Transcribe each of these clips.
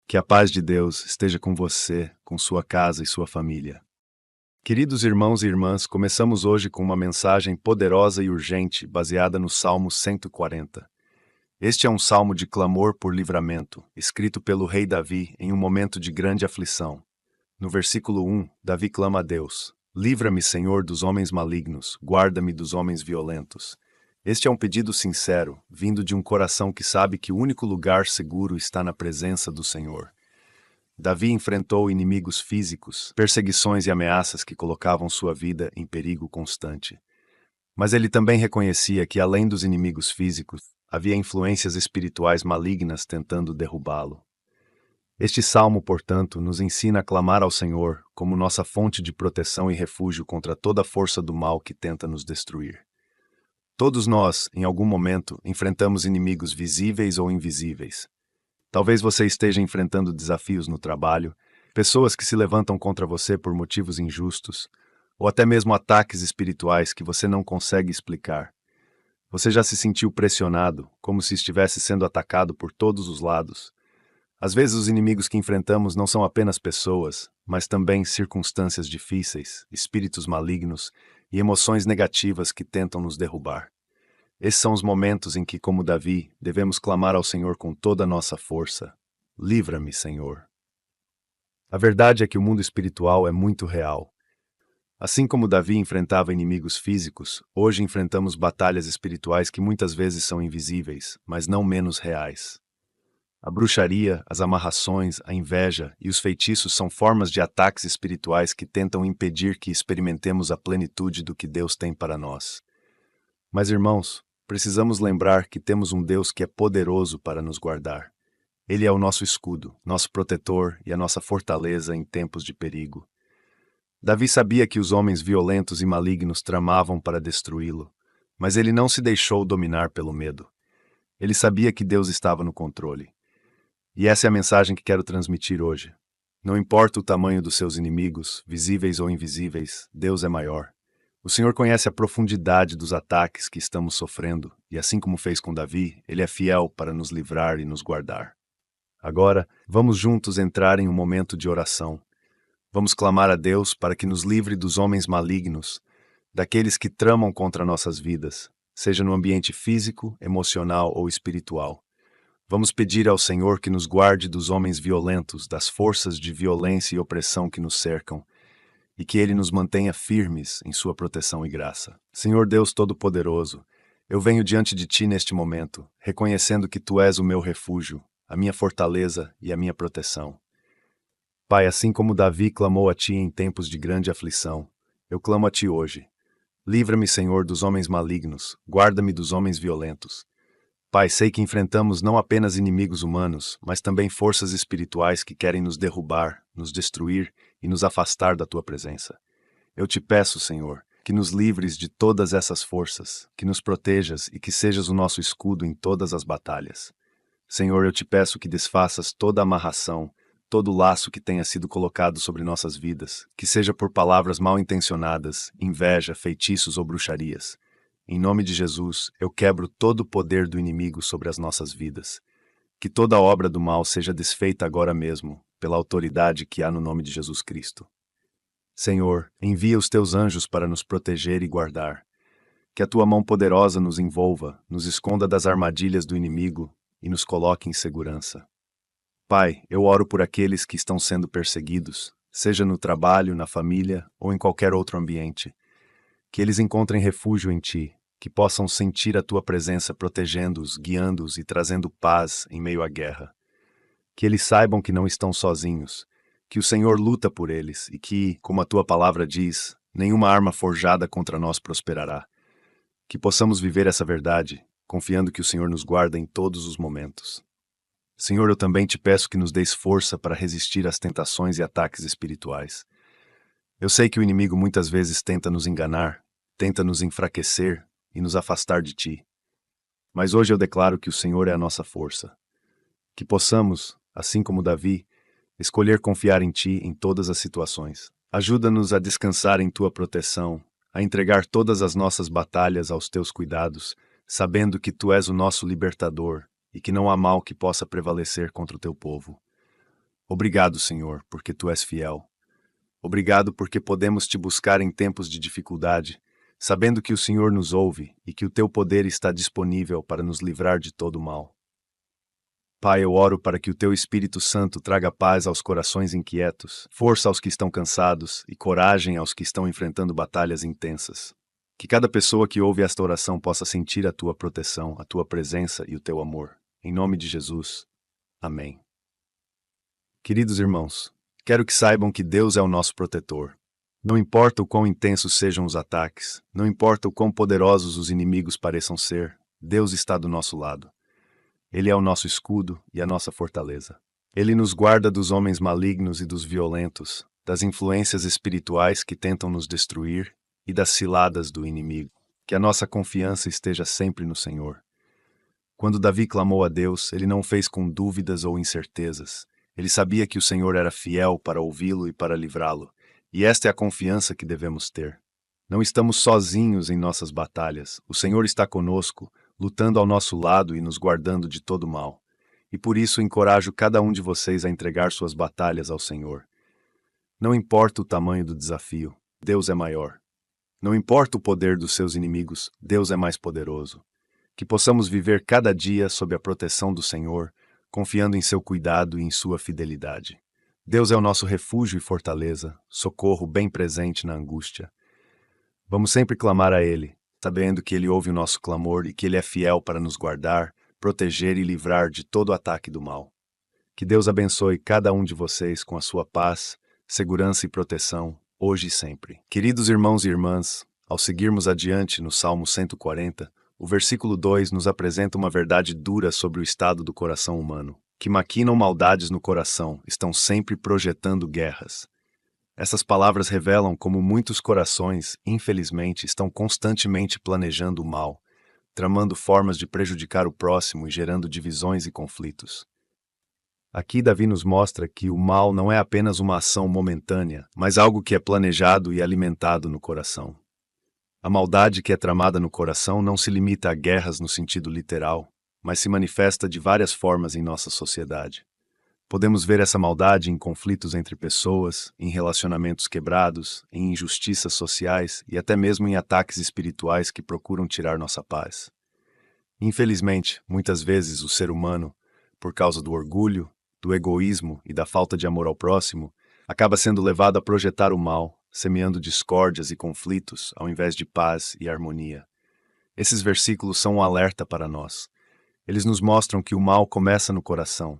Que a paz de Deus esteja com você, com sua casa e sua família. Queridos irmãos e irmãs, começamos hoje com uma mensagem poderosa e urgente baseada no Salmo 140. Este é um salmo de clamor por livramento, escrito pelo rei Davi em um momento de grande aflição. No versículo 1, Davi clama a Deus: "Livra-me, Senhor, dos homens malignos, guarda-me dos homens violentos." Este é um pedido sincero, vindo de um coração que sabe que o único lugar seguro está na presença do Senhor. Davi enfrentou inimigos físicos, perseguições e ameaças que colocavam sua vida em perigo constante. Mas ele também reconhecia que, além dos inimigos físicos, havia influências espirituais malignas tentando derrubá-lo. Este salmo, portanto, nos ensina a clamar ao Senhor como nossa fonte de proteção e refúgio contra toda a força do mal que tenta nos destruir. Todos nós, em algum momento, enfrentamos inimigos visíveis ou invisíveis. Talvez você esteja enfrentando desafios no trabalho, pessoas que se levantam contra você por motivos injustos, ou até mesmo ataques espirituais que você não consegue explicar. Você já se sentiu pressionado, como se estivesse sendo atacado por todos os lados. Às vezes os inimigos que enfrentamos não são apenas pessoas, mas também circunstâncias difíceis, espíritos malignos e emoções negativas que tentam nos derrubar. Esses são os momentos em que, como Davi, devemos clamar ao Senhor com toda a nossa força. Livra-me, Senhor. A verdade é que o mundo espiritual é muito real. Assim como Davi enfrentava inimigos físicos, hoje enfrentamos batalhas espirituais que muitas vezes são invisíveis, mas não menos reais. A bruxaria, as amarrações, a inveja e os feitiços são formas de ataques espirituais que tentam impedir que experimentemos a plenitude do que Deus tem para nós. Mas, irmãos, precisamos lembrar que temos um Deus que é poderoso para nos guardar. Ele é o nosso escudo, nosso protetor e a nossa fortaleza em tempos de perigo. Davi sabia que os homens violentos e malignos tramavam para destruí-lo, mas ele não se deixou dominar pelo medo. Ele sabia que Deus estava no controle. E essa é a mensagem que quero transmitir hoje. Não importa o tamanho dos seus inimigos, visíveis ou invisíveis, Deus é maior. O Senhor conhece a profundidade dos ataques que estamos sofrendo, e assim como fez com Davi, Ele é fiel para nos livrar e nos guardar. Agora, vamos juntos entrar em um momento de oração. Vamos clamar a Deus para que nos livre dos homens malignos, daqueles que tramam contra nossas vidas, seja no ambiente físico, emocional ou espiritual. Vamos pedir ao Senhor que nos guarde dos homens violentos, das forças de violência e opressão que nos cercam, e que Ele nos mantenha firmes em sua proteção e graça. Senhor Deus Todo-Poderoso, eu venho diante de Ti neste momento, reconhecendo que Tu és o meu refúgio, a minha fortaleza e a minha proteção. Pai, assim como Davi clamou a Ti em tempos de grande aflição, eu clamo a Ti hoje. Livra-me, Senhor, dos homens malignos, guarda-me dos homens violentos. Pai, sei que enfrentamos não apenas inimigos humanos, mas também forças espirituais que querem nos derrubar, nos destruir e nos afastar da Tua presença. Eu te peço, Senhor, que nos livres de todas essas forças, que nos protejas e que sejas o nosso escudo em todas as batalhas. Senhor, eu te peço que desfaças toda amarração, todo laço que tenha sido colocado sobre nossas vidas, que seja por palavras mal intencionadas, inveja, feitiços ou bruxarias. Em nome de Jesus, eu quebro todo o poder do inimigo sobre as nossas vidas. Que toda obra do mal seja desfeita agora mesmo, pela autoridade que há no nome de Jesus Cristo. Senhor, envia os teus anjos para nos proteger e guardar. Que a tua mão poderosa nos envolva, nos esconda das armadilhas do inimigo e nos coloque em segurança. Pai, eu oro por aqueles que estão sendo perseguidos, seja no trabalho, na família ou em qualquer outro ambiente. Que eles encontrem refúgio em Ti, que possam sentir a Tua presença protegendo-os, guiando-os e trazendo paz em meio à guerra. Que eles saibam que não estão sozinhos, que o Senhor luta por eles e que, como a Tua palavra diz, nenhuma arma forjada contra nós prosperará. Que possamos viver essa verdade, confiando que o Senhor nos guarda em todos os momentos. Senhor, eu também te peço que nos deis força para resistir às tentações e ataques espirituais. Eu sei que o inimigo muitas vezes tenta nos enganar, tenta nos enfraquecer e nos afastar de Ti. Mas hoje eu declaro que o Senhor é a nossa força. Que possamos, assim como Davi, escolher confiar em Ti em todas as situações. Ajuda-nos a descansar em Tua proteção, a entregar todas as nossas batalhas aos Teus cuidados, sabendo que Tu és o nosso libertador e que não há mal que possa prevalecer contra o Teu povo. Obrigado, Senhor, porque Tu és fiel. Obrigado porque podemos Te buscar em tempos de dificuldade, sabendo que o Senhor nos ouve e que o Teu poder está disponível para nos livrar de todo o mal. Pai, eu oro para que o Teu Espírito Santo traga paz aos corações inquietos, força aos que estão cansados e coragem aos que estão enfrentando batalhas intensas. Que cada pessoa que ouve esta oração possa sentir a Tua proteção, a Tua presença e o Teu amor. Em nome de Jesus. Amém. Queridos irmãos, quero que saibam que Deus é o nosso protetor. Não importa o quão intensos sejam os ataques, não importa o quão poderosos os inimigos pareçam ser, Deus está do nosso lado. Ele é o nosso escudo e a nossa fortaleza. Ele nos guarda dos homens malignos e dos violentos, das influências espirituais que tentam nos destruir e das ciladas do inimigo. Que a nossa confiança esteja sempre no Senhor. Quando Davi clamou a Deus, ele não o fez com dúvidas ou incertezas. Ele sabia que o Senhor era fiel para ouvi-lo e para livrá-lo, e esta é a confiança que devemos ter. Não estamos sozinhos em nossas batalhas. O Senhor está conosco, lutando ao nosso lado e nos guardando de todo mal. E por isso encorajo cada um de vocês a entregar suas batalhas ao Senhor. Não importa o tamanho do desafio, Deus é maior. Não importa o poder dos seus inimigos, Deus é mais poderoso. Que possamos viver cada dia sob a proteção do Senhor, confiando em seu cuidado e em sua fidelidade. Deus é o nosso refúgio e fortaleza, socorro bem presente na angústia. Vamos sempre clamar a Ele, sabendo que Ele ouve o nosso clamor e que Ele é fiel para nos guardar, proteger e livrar de todo ataque do mal. Que Deus abençoe cada um de vocês com a sua paz, segurança e proteção, hoje e sempre. Queridos irmãos e irmãs, ao seguirmos adiante no Salmo 140, o versículo 2 nos apresenta uma verdade dura sobre o estado do coração humano, que maquinam maldades no coração, estão sempre projetando guerras. Essas palavras revelam como muitos corações, infelizmente, estão constantemente planejando o mal, tramando formas de prejudicar o próximo e gerando divisões e conflitos. Aqui Davi nos mostra que o mal não é apenas uma ação momentânea, mas algo que é planejado e alimentado no coração. A maldade que é tramada no coração não se limita a guerras no sentido literal, mas se manifesta de várias formas em nossa sociedade. Podemos ver essa maldade em conflitos entre pessoas, em relacionamentos quebrados, em injustiças sociais e até mesmo em ataques espirituais que procuram tirar nossa paz. Infelizmente, muitas vezes o ser humano, por causa do orgulho, do egoísmo e da falta de amor ao próximo, acaba sendo levado a projetar o mal, semeando discórdias e conflitos ao invés de paz e harmonia. Esses versículos são um alerta para nós. Eles nos mostram que o mal começa no coração.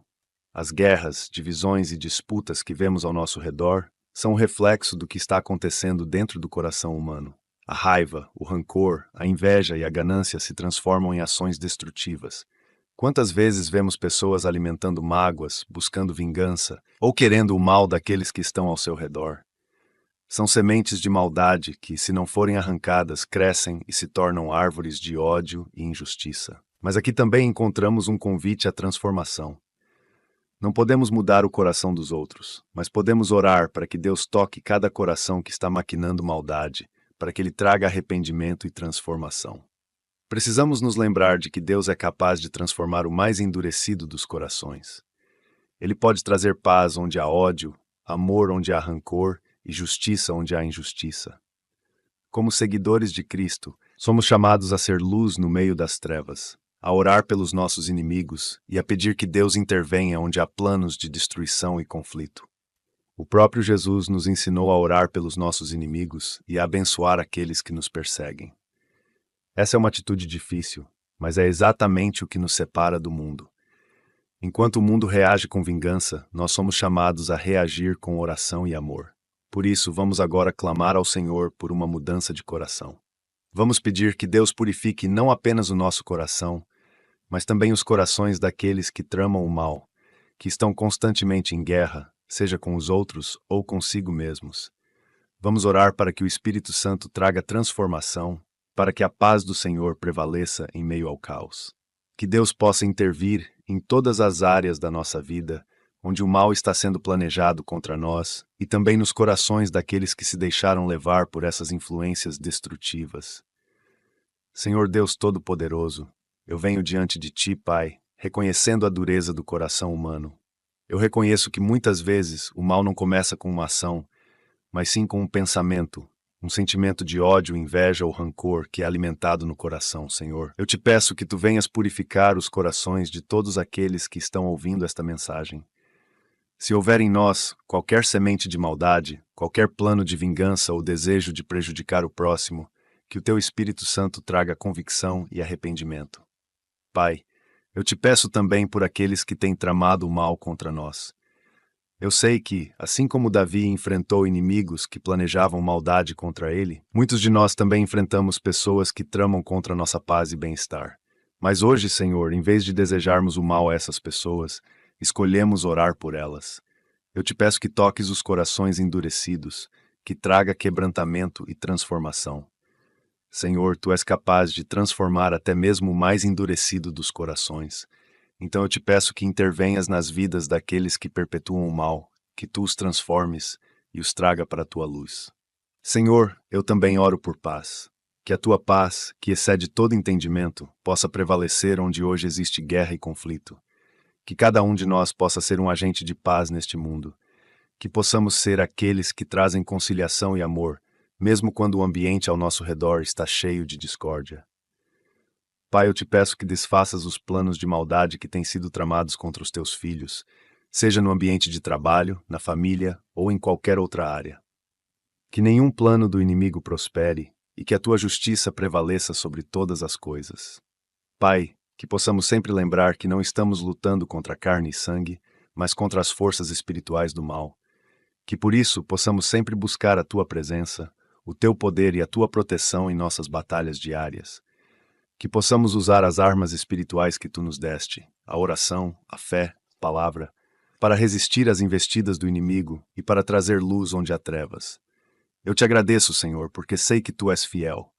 As guerras, divisões e disputas que vemos ao nosso redor são um reflexo do que está acontecendo dentro do coração humano. A raiva, o rancor, a inveja e a ganância se transformam em ações destrutivas. Quantas vezes vemos pessoas alimentando mágoas, buscando vingança ou querendo o mal daqueles que estão ao seu redor? São sementes de maldade que, se não forem arrancadas, crescem e se tornam árvores de ódio e injustiça. Mas aqui também encontramos um convite à transformação. Não podemos mudar o coração dos outros, mas podemos orar para que Deus toque cada coração que está maquinando maldade, para que Ele traga arrependimento e transformação. Precisamos nos lembrar de que Deus é capaz de transformar o mais endurecido dos corações. Ele pode trazer paz onde há ódio, amor onde há rancor e justiça onde há injustiça. Como seguidores de Cristo, somos chamados a ser luz no meio das trevas, a orar pelos nossos inimigos e a pedir que Deus intervenha onde há planos de destruição e conflito. O próprio Jesus nos ensinou a orar pelos nossos inimigos e a abençoar aqueles que nos perseguem. Essa é uma atitude difícil, mas é exatamente o que nos separa do mundo. Enquanto o mundo reage com vingança, nós somos chamados a reagir com oração e amor. Por isso, vamos agora clamar ao Senhor por uma mudança de coração. Vamos pedir que Deus purifique não apenas o nosso coração, mas também os corações daqueles que tramam o mal, que estão constantemente em guerra, seja com os outros ou consigo mesmos. Vamos orar para que o Espírito Santo traga transformação, para que a paz do Senhor prevaleça em meio ao caos. Que Deus possa intervir em todas as áreas da nossa vida, onde o mal está sendo planejado contra nós, e também nos corações daqueles que se deixaram levar por essas influências destrutivas. Senhor Deus Todo-Poderoso, eu venho diante de Ti, Pai, reconhecendo a dureza do coração humano. Eu reconheço que muitas vezes o mal não começa com uma ação, mas sim com um pensamento, um sentimento de ódio, inveja ou rancor que é alimentado no coração, Senhor. Eu te peço que tu venhas purificar os corações de todos aqueles que estão ouvindo esta mensagem. Se houver em nós qualquer semente de maldade, qualquer plano de vingança ou desejo de prejudicar o próximo, que o teu Espírito Santo traga convicção e arrependimento. Pai, eu te peço também por aqueles que têm tramado o mal contra nós. Eu sei que, assim como Davi enfrentou inimigos que planejavam maldade contra ele, muitos de nós também enfrentamos pessoas que tramam contra nossa paz e bem-estar. Mas hoje, Senhor, em vez de desejarmos o mal a essas pessoas, escolhemos orar por elas. Eu te peço que toques os corações endurecidos, que traga quebrantamento e transformação. Senhor, tu és capaz de transformar até mesmo o mais endurecido dos corações. Então eu te peço que intervenhas nas vidas daqueles que perpetuam o mal, que tu os transformes e os traga para a tua luz. Senhor, eu também oro por paz. Que a tua paz, que excede todo entendimento, possa prevalecer onde hoje existe guerra e conflito. Que cada um de nós possa ser um agente de paz neste mundo. Que possamos ser aqueles que trazem conciliação e amor, mesmo quando o ambiente ao nosso redor está cheio de discórdia. Pai, eu te peço que desfaças os planos de maldade que têm sido tramados contra os teus filhos, seja no ambiente de trabalho, na família ou em qualquer outra área. Que nenhum plano do inimigo prospere e que a tua justiça prevaleça sobre todas as coisas. Pai, que possamos sempre lembrar que não estamos lutando contra carne e sangue, mas contra as forças espirituais do mal. Que por isso possamos sempre buscar a tua presença, o teu poder e a tua proteção em nossas batalhas diárias. Que possamos usar as armas espirituais que tu nos deste, a oração, a fé, a palavra, para resistir às investidas do inimigo e para trazer luz onde há trevas. Eu te agradeço, Senhor, porque sei que tu és fiel.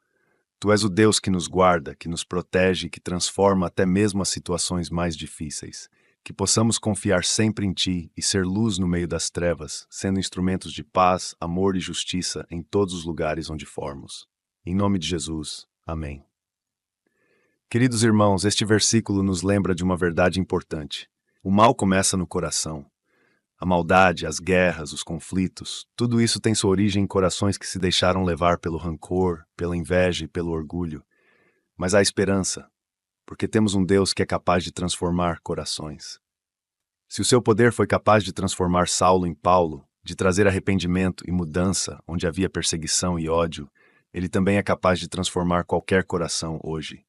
Tu és o Deus que nos guarda, que nos protege e que transforma até mesmo as situações mais difíceis. Que possamos confiar sempre em Ti e ser luz no meio das trevas, sendo instrumentos de paz, amor e justiça em todos os lugares onde formos. Em nome de Jesus. Amém. Queridos irmãos, este versículo nos lembra de uma verdade importante. O mal começa no coração. A maldade, as guerras, os conflitos, tudo isso tem sua origem em corações que se deixaram levar pelo rancor, pela inveja e pelo orgulho. Mas há esperança, porque temos um Deus que é capaz de transformar corações. Se o seu poder foi capaz de transformar Saulo em Paulo, de trazer arrependimento e mudança onde havia perseguição e ódio, ele também é capaz de transformar qualquer coração hoje.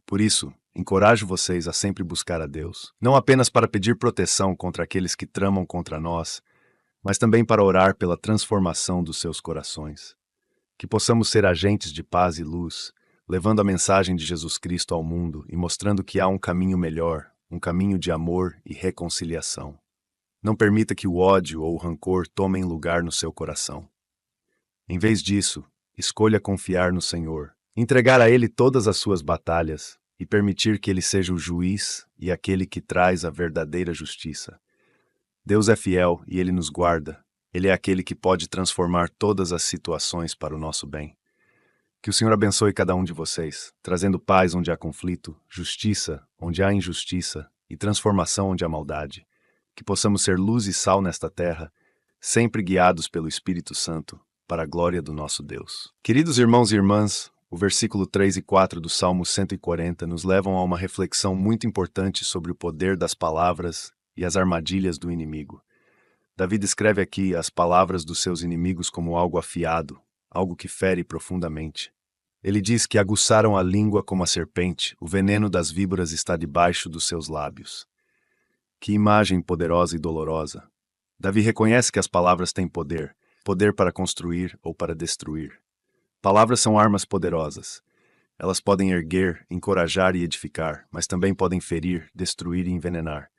Por isso, encorajo vocês a sempre buscar a Deus, não apenas para pedir proteção contra aqueles que tramam contra nós, mas também para orar pela transformação dos seus corações. Que possamos ser agentes de paz e luz, levando a mensagem de Jesus Cristo ao mundo e mostrando que há um caminho melhor, um caminho de amor e reconciliação. Não permita que o ódio ou o rancor tomem lugar no seu coração. Em vez disso, escolha confiar no Senhor, entregar a Ele todas as suas batalhas e permitir que Ele seja o juiz e aquele que traz a verdadeira justiça. Deus é fiel e Ele nos guarda. Ele é aquele que pode transformar todas as situações para o nosso bem. Que o Senhor abençoe cada um de vocês, trazendo paz onde há conflito, justiça onde há injustiça e transformação onde há maldade. Que possamos ser luz e sal nesta terra, sempre guiados pelo Espírito Santo, para a glória do nosso Deus. Queridos irmãos e irmãs, o versículo 3 e 4 do Salmo 140 nos levam a uma reflexão muito importante sobre o poder das palavras e as armadilhas do inimigo. Davi descreve aqui as palavras dos seus inimigos como algo afiado, algo que fere profundamente. Ele diz que aguçaram a língua como a serpente, o veneno das víboras está debaixo dos seus lábios. Que imagem poderosa e dolorosa! Davi reconhece que as palavras têm poder, poder para construir ou para destruir. Palavras são armas poderosas. Elas podem erguer, encorajar e edificar, mas também podem ferir, destruir e envenenar.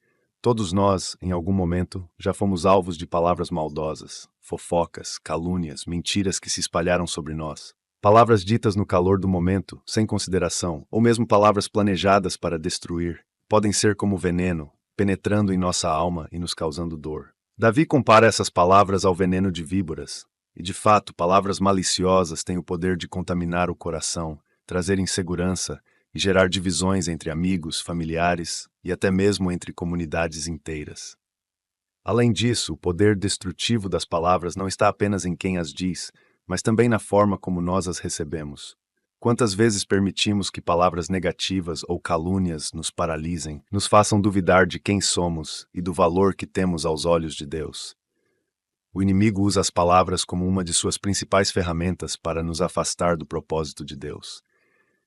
Todos nós, em algum momento, já fomos alvos de palavras maldosas, fofocas, calúnias, mentiras que se espalharam sobre nós. Palavras ditas no calor do momento, sem consideração, ou mesmo palavras planejadas para destruir, podem ser como veneno, penetrando em nossa alma e nos causando dor. Davi compara essas palavras ao veneno de víboras, e de fato, palavras maliciosas têm o poder de contaminar o coração, trazer insegurança e gerar divisões entre amigos, familiares e até mesmo entre comunidades inteiras. Além disso, o poder destrutivo das palavras não está apenas em quem as diz, mas também na forma como nós as recebemos. Quantas vezes permitimos que palavras negativas ou calúnias nos paralisem, nos façam duvidar de quem somos e do valor que temos aos olhos de Deus? O inimigo usa as palavras como uma de suas principais ferramentas para nos afastar do propósito de Deus.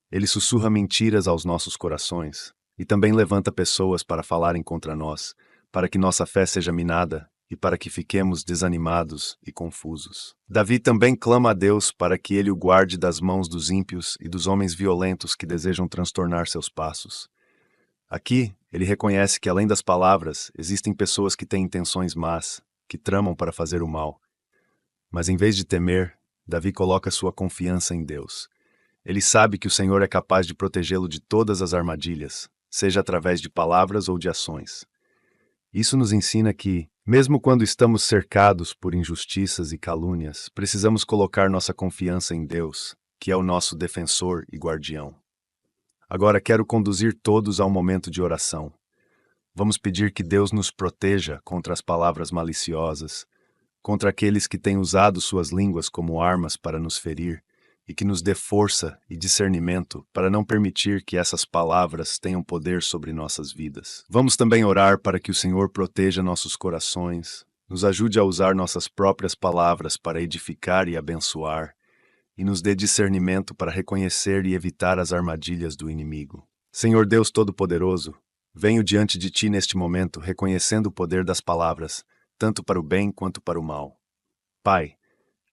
Ele sussurra mentiras aos nossos corações e também levanta pessoas para falarem contra nós, para que nossa fé seja minada e para que fiquemos desanimados e confusos. Davi também clama a Deus para que ele o guarde das mãos dos ímpios e dos homens violentos que desejam transtornar seus passos. Aqui, ele reconhece que além das palavras, existem pessoas que têm intenções más, que tramam para fazer o mal. Mas em vez de temer, Davi coloca sua confiança em Deus. Ele sabe que o Senhor é capaz de protegê-lo de todas as armadilhas, seja através de palavras ou de ações. Isso nos ensina que, mesmo quando estamos cercados por injustiças e calúnias, precisamos colocar nossa confiança em Deus, que é o nosso defensor e guardião. Agora quero conduzir todos a um momento de oração. Vamos pedir que Deus nos proteja contra as palavras maliciosas, contra aqueles que têm usado suas línguas como armas para nos ferir, e que nos dê força e discernimento para não permitir que essas palavras tenham poder sobre nossas vidas. Vamos também orar para que o Senhor proteja nossos corações, nos ajude a usar nossas próprias palavras para edificar e abençoar, e nos dê discernimento para reconhecer e evitar as armadilhas do inimigo. Senhor Deus Todo-Poderoso, venho diante de Ti neste momento reconhecendo o poder das palavras, tanto para o bem quanto para o mal. Pai,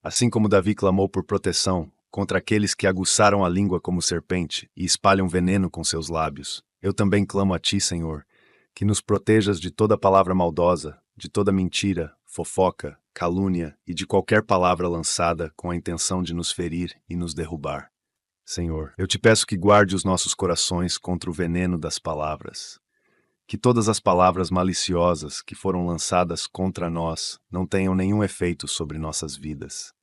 assim como Davi clamou por proteção contra aqueles que aguçaram a língua como serpente e espalham veneno com seus lábios, eu também clamo a Ti, Senhor, que nos protejas de toda palavra maldosa, de toda mentira, fofoca, calúnia e de qualquer palavra lançada com a intenção de nos ferir e nos derrubar. Senhor, eu te peço que guarde os nossos corações contra o veneno das palavras. Que todas as palavras maliciosas que foram lançadas contra nós não tenham nenhum efeito sobre nossas vidas.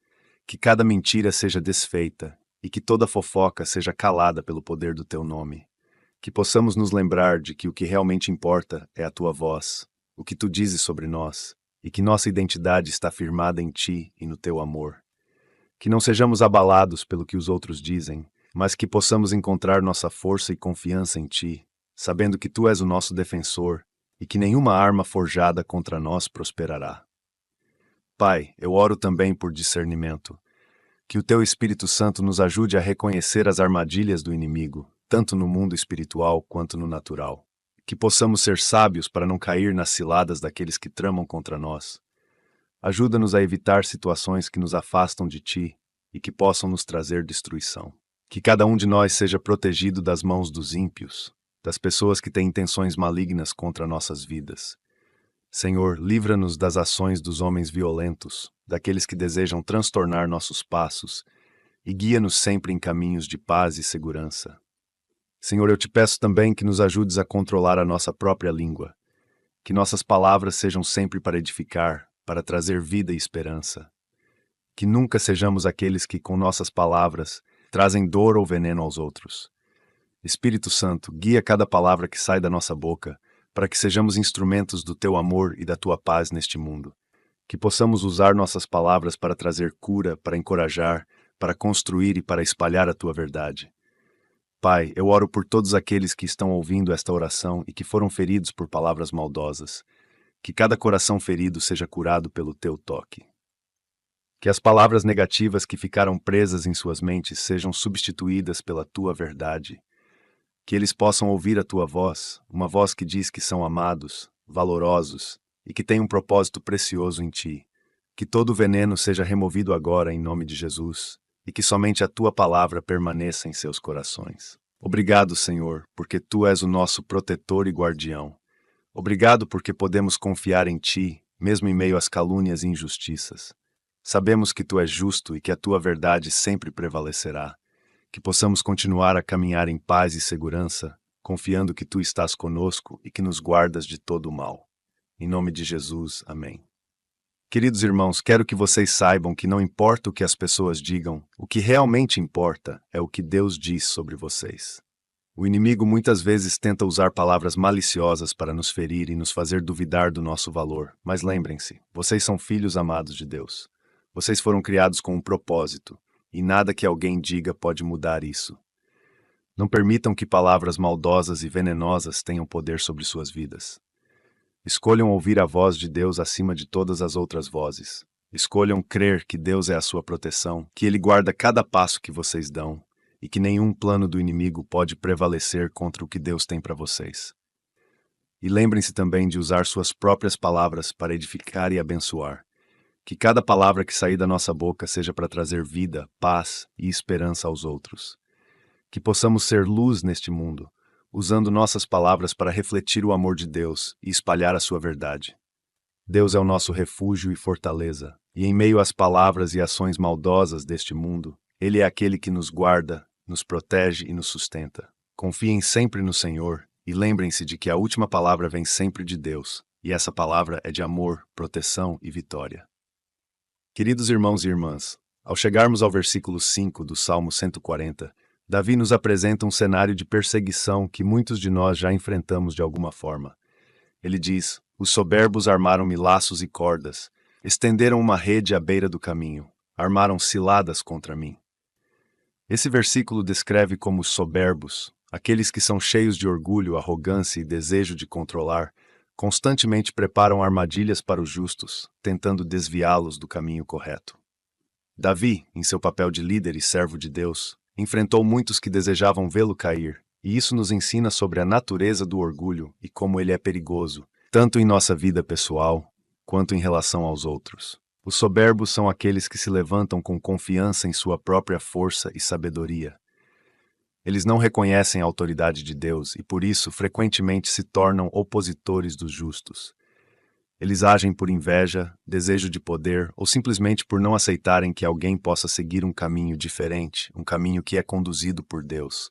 Que cada mentira seja desfeita e que toda fofoca seja calada pelo poder do Teu nome. Que possamos nos lembrar de que o que realmente importa é a Tua voz, o que Tu dizes sobre nós, e que nossa identidade está firmada em Ti e no Teu amor. Que não sejamos abalados pelo que os outros dizem, mas que possamos encontrar nossa força e confiança em Ti, sabendo que Tu és o nosso defensor e que nenhuma arma forjada contra nós prosperará. Pai, eu oro também por discernimento. Que o Teu Espírito Santo nos ajude a reconhecer as armadilhas do inimigo, tanto no mundo espiritual quanto no natural. Que possamos ser sábios para não cair nas ciladas daqueles que tramam contra nós. Ajuda-nos a evitar situações que nos afastam de Ti e que possam nos trazer destruição. Que cada um de nós seja protegido das mãos dos ímpios, das pessoas que têm intenções malignas contra nossas vidas. Senhor, livra-nos das ações dos homens violentos, daqueles que desejam transtornar nossos passos, e guia-nos sempre em caminhos de paz e segurança. Senhor, eu te peço também que nos ajudes a controlar a nossa própria língua, que nossas palavras sejam sempre para edificar, para trazer vida e esperança. Que nunca sejamos aqueles que, com nossas palavras, trazem dor ou veneno aos outros. Espírito Santo, guia cada palavra que sai da nossa boca, para que sejamos instrumentos do Teu amor e da Tua paz neste mundo. Que possamos usar nossas palavras para trazer cura, para encorajar, para construir e para espalhar a Tua verdade. Pai, eu oro por todos aqueles que estão ouvindo esta oração e que foram feridos por palavras maldosas. Que cada coração ferido seja curado pelo Teu toque. Que as palavras negativas que ficaram presas em suas mentes sejam substituídas pela Tua verdade. Que eles possam ouvir a Tua voz, uma voz que diz que são amados, valorosos e que têm um propósito precioso em Ti. Que todo o veneno seja removido agora em nome de Jesus e que somente a Tua palavra permaneça em seus corações. Obrigado, Senhor, porque Tu és o nosso protetor e guardião. Obrigado porque podemos confiar em Ti, mesmo em meio às calúnias e injustiças. Sabemos que Tu és justo e que a Tua verdade sempre prevalecerá. Que possamos continuar a caminhar em paz e segurança, confiando que Tu estás conosco e que nos guardas de todo o mal. Em nome de Jesus, amém. Queridos irmãos, quero que vocês saibam que não importa o que as pessoas digam, o que realmente importa é o que Deus diz sobre vocês. O inimigo muitas vezes tenta usar palavras maliciosas para nos ferir e nos fazer duvidar do nosso valor, mas lembrem-se, vocês são filhos amados de Deus. Vocês foram criados com um propósito, e nada que alguém diga pode mudar isso. Não permitam que palavras maldosas e venenosas tenham poder sobre suas vidas. Escolham ouvir a voz de Deus acima de todas as outras vozes. Escolham crer que Deus é a sua proteção, que Ele guarda cada passo que vocês dão, e que nenhum plano do inimigo pode prevalecer contra o que Deus tem para vocês. E lembrem-se também de usar suas próprias palavras para edificar e abençoar. Que cada palavra que sair da nossa boca seja para trazer vida, paz e esperança aos outros. Que possamos ser luz neste mundo, usando nossas palavras para refletir o amor de Deus e espalhar a sua verdade. Deus é o nosso refúgio e fortaleza, e em meio às palavras e ações maldosas deste mundo, Ele é aquele que nos guarda, nos protege e nos sustenta. Confiem sempre no Senhor e lembrem-se de que a última palavra vem sempre de Deus, e essa palavra é de amor, proteção e vitória. Queridos irmãos e irmãs, ao chegarmos ao versículo 5 do Salmo 140, Davi nos apresenta um cenário de perseguição que muitos de nós já enfrentamos de alguma forma. Ele diz: "Os soberbos armaram-me laços e cordas, estenderam uma rede à beira do caminho, armaram ciladas contra mim." Esse versículo descreve como os soberbos, aqueles que são cheios de orgulho, arrogância e desejo de controlar, constantemente preparam armadilhas para os justos, tentando desviá-los do caminho correto. Davi, em seu papel de líder e servo de Deus, enfrentou muitos que desejavam vê-lo cair, e isso nos ensina sobre a natureza do orgulho e como ele é perigoso, tanto em nossa vida pessoal, quanto em relação aos outros. Os soberbos são aqueles que se levantam com confiança em sua própria força e sabedoria. Eles não reconhecem a autoridade de Deus e, por isso, frequentemente se tornam opositores dos justos. Eles agem por inveja, desejo de poder ou simplesmente por não aceitarem que alguém possa seguir um caminho diferente, um caminho que é conduzido por Deus.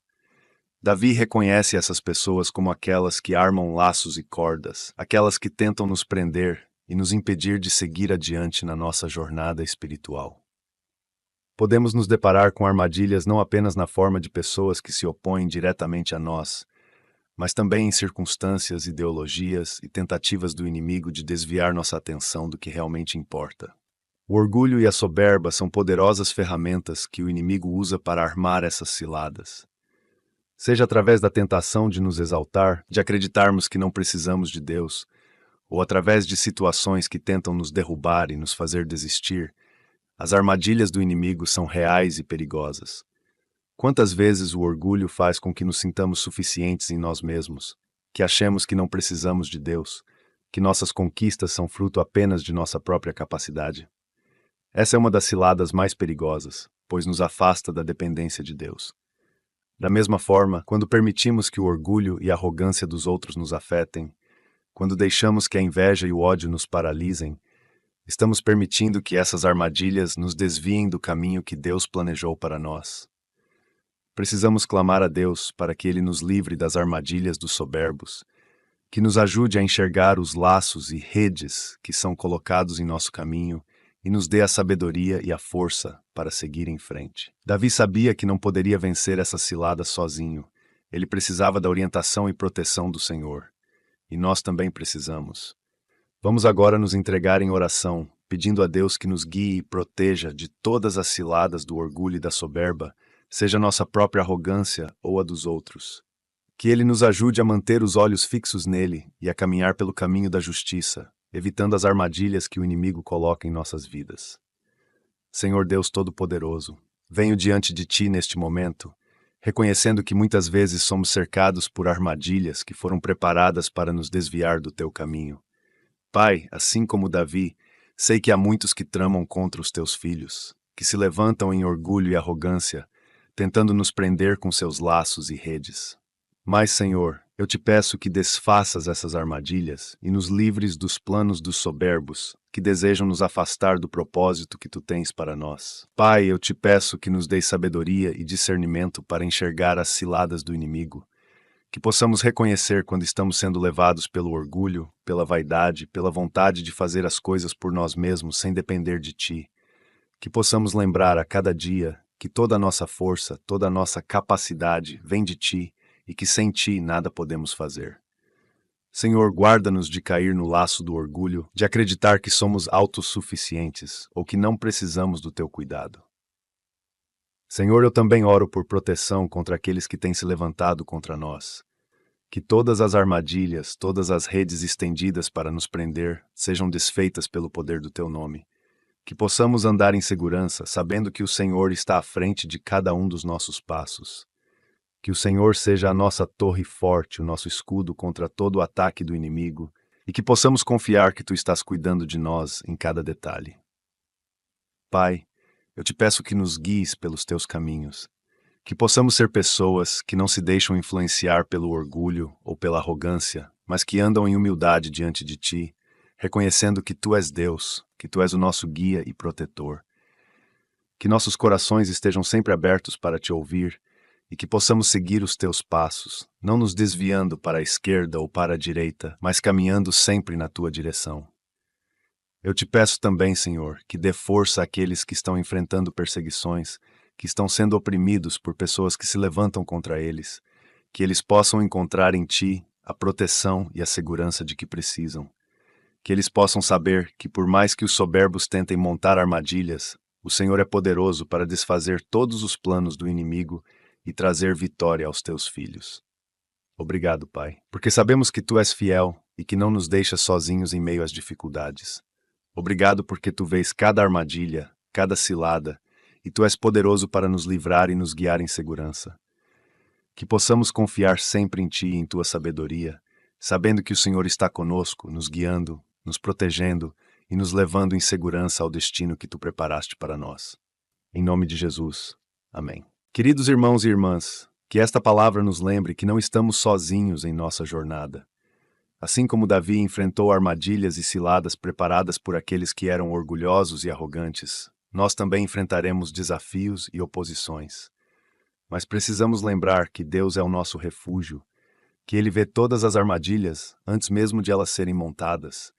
Davi reconhece essas pessoas como aquelas que armam laços e cordas, aquelas que tentam nos prender e nos impedir de seguir adiante na nossa jornada espiritual. Podemos nos deparar com armadilhas não apenas na forma de pessoas que se opõem diretamente a nós, mas também em circunstâncias, ideologias e tentativas do inimigo de desviar nossa atenção do que realmente importa. O orgulho e a soberba são poderosas ferramentas que o inimigo usa para armar essas ciladas. Seja através da tentação de nos exaltar, de acreditarmos que não precisamos de Deus, ou através de situações que tentam nos derrubar e nos fazer desistir, as armadilhas do inimigo são reais e perigosas. Quantas vezes o orgulho faz com que nos sintamos suficientes em nós mesmos, que achemos que não precisamos de Deus, que nossas conquistas são fruto apenas de nossa própria capacidade? Essa é uma das ciladas mais perigosas, pois nos afasta da dependência de Deus. Da mesma forma, quando permitimos que o orgulho e a arrogância dos outros nos afetem, quando deixamos que a inveja e o ódio nos paralisem, estamos permitindo que essas armadilhas nos desviem do caminho que Deus planejou para nós. Precisamos clamar a Deus para que Ele nos livre das armadilhas dos soberbos, que nos ajude a enxergar os laços e redes que são colocados em nosso caminho e nos dê a sabedoria e a força para seguir em frente. Davi sabia que não poderia vencer essa cilada sozinho. Ele precisava da orientação e proteção do Senhor. E nós também precisamos. Vamos agora nos entregar em oração, pedindo a Deus que nos guie e proteja de todas as ciladas do orgulho e da soberba, seja nossa própria arrogância ou a dos outros. Que Ele nos ajude a manter os olhos fixos nele e a caminhar pelo caminho da justiça, evitando as armadilhas que o inimigo coloca em nossas vidas. Senhor Deus Todo-Poderoso, venho diante de Ti neste momento, reconhecendo que muitas vezes somos cercados por armadilhas que foram preparadas para nos desviar do Teu caminho. Pai, assim como Davi, sei que há muitos que tramam contra os Teus filhos, que se levantam em orgulho e arrogância, tentando nos prender com seus laços e redes. Mas, Senhor, eu te peço que desfaças essas armadilhas e nos livres dos planos dos soberbos, que desejam nos afastar do propósito que Tu tens para nós. Pai, eu te peço que nos deis sabedoria e discernimento para enxergar as ciladas do inimigo, que possamos reconhecer quando estamos sendo levados pelo orgulho, pela vaidade, pela vontade de fazer as coisas por nós mesmos sem depender de Ti, que possamos lembrar a cada dia que toda a nossa força, toda a nossa capacidade vem de Ti e que sem ti nada podemos fazer. Senhor, guarda-nos de cair no laço do orgulho, de acreditar que somos autossuficientes ou que não precisamos do teu cuidado. Senhor, eu também oro por proteção contra aqueles que têm se levantado contra nós. Que todas as armadilhas, todas as redes estendidas para nos prender, sejam desfeitas pelo poder do teu nome. Que possamos andar em segurança, sabendo que o Senhor está à frente de cada um dos nossos passos. Que o Senhor seja a nossa torre forte, o nosso escudo contra todo o ataque do inimigo, e que possamos confiar que tu estás cuidando de nós em cada detalhe. Pai, eu te peço que nos guies pelos teus caminhos, que possamos ser pessoas que não se deixam influenciar pelo orgulho ou pela arrogância, mas que andam em humildade diante de ti, reconhecendo que tu és Deus, que tu és o nosso guia e protetor. Que nossos corações estejam sempre abertos para te ouvir e que possamos seguir os teus passos, não nos desviando para a esquerda ou para a direita, mas caminhando sempre na tua direção. Eu te peço também, Senhor, que dê força àqueles que estão enfrentando perseguições, que estão sendo oprimidos por pessoas que se levantam contra eles, que eles possam encontrar em ti a proteção e a segurança de que precisam. Que eles possam saber que, por mais que os soberbos tentem montar armadilhas, o Senhor é poderoso para desfazer todos os planos do inimigo e trazer vitória aos teus filhos. Obrigado, Pai, porque sabemos que tu és fiel e que não nos deixas sozinhos em meio às dificuldades. Obrigado porque tu vês cada armadilha, cada cilada, e tu és poderoso para nos livrar e nos guiar em segurança. Que possamos confiar sempre em ti e em tua sabedoria, sabendo que o Senhor está conosco, nos guiando, nos protegendo e nos levando em segurança ao destino que tu preparaste para nós. Em nome de Jesus. Amém. Queridos irmãos e irmãs, que esta palavra nos lembre que não estamos sozinhos em nossa jornada. Assim como Davi enfrentou armadilhas e ciladas preparadas por aqueles que eram orgulhosos e arrogantes, nós também enfrentaremos desafios e oposições. Mas precisamos lembrar que Deus é o nosso refúgio, que Ele vê todas as armadilhas antes mesmo de elas serem montadas,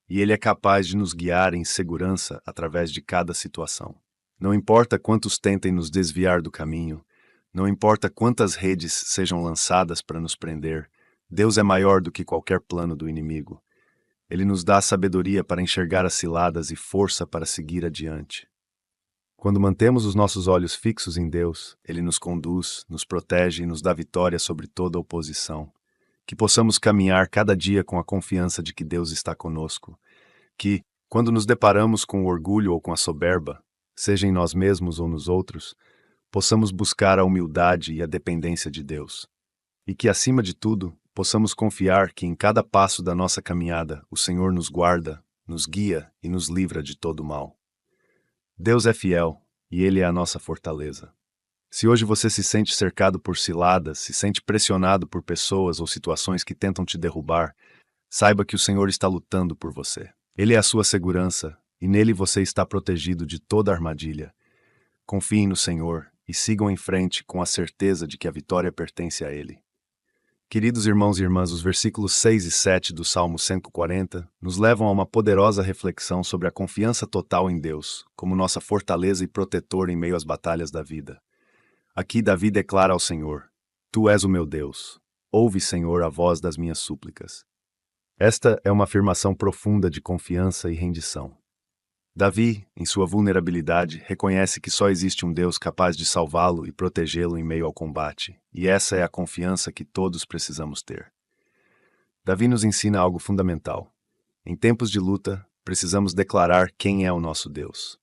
e Ele é capaz de nos guiar em segurança através de cada situação. Não importa quantos tentem nos desviar do caminho, não importa quantas redes sejam lançadas para nos prender, Deus é maior do que qualquer plano do inimigo. Ele nos dá sabedoria para enxergar as ciladas e força para seguir adiante. Quando mantemos os nossos olhos fixos em Deus, Ele nos conduz, nos protege e nos dá vitória sobre toda oposição. Que possamos caminhar cada dia com a confiança de que Deus está conosco. Que, quando nos deparamos com o orgulho ou com a soberba, seja em nós mesmos ou nos outros, possamos buscar a humildade e a dependência de Deus. E que, acima de tudo, possamos confiar que em cada passo da nossa caminhada o Senhor nos guarda, nos guia e nos livra de todo o mal. Deus é fiel e Ele é a nossa fortaleza. Se hoje você se sente cercado por ciladas, se sente pressionado por pessoas ou situações que tentam te derrubar, saiba que o Senhor está lutando por você. Ele é a sua segurança e nele você está protegido de toda armadilha. Confiem no Senhor e sigam em frente com a certeza de que a vitória pertence a Ele. Queridos irmãos e irmãs, os versículos 6 e 7 do Salmo 140 nos levam a uma poderosa reflexão sobre a confiança total em Deus, como nossa fortaleza e protetor em meio às batalhas da vida. Aqui Davi declara ao Senhor: Tu és o meu Deus. Ouve, Senhor, a voz das minhas súplicas. Esta é uma afirmação profunda de confiança e rendição. Davi, em sua vulnerabilidade, reconhece que só existe um Deus capaz de salvá-lo e protegê-lo em meio ao combate, e essa é a confiança que todos precisamos ter. Davi nos ensina algo fundamental. Em tempos de luta, precisamos declarar quem é o nosso Deus.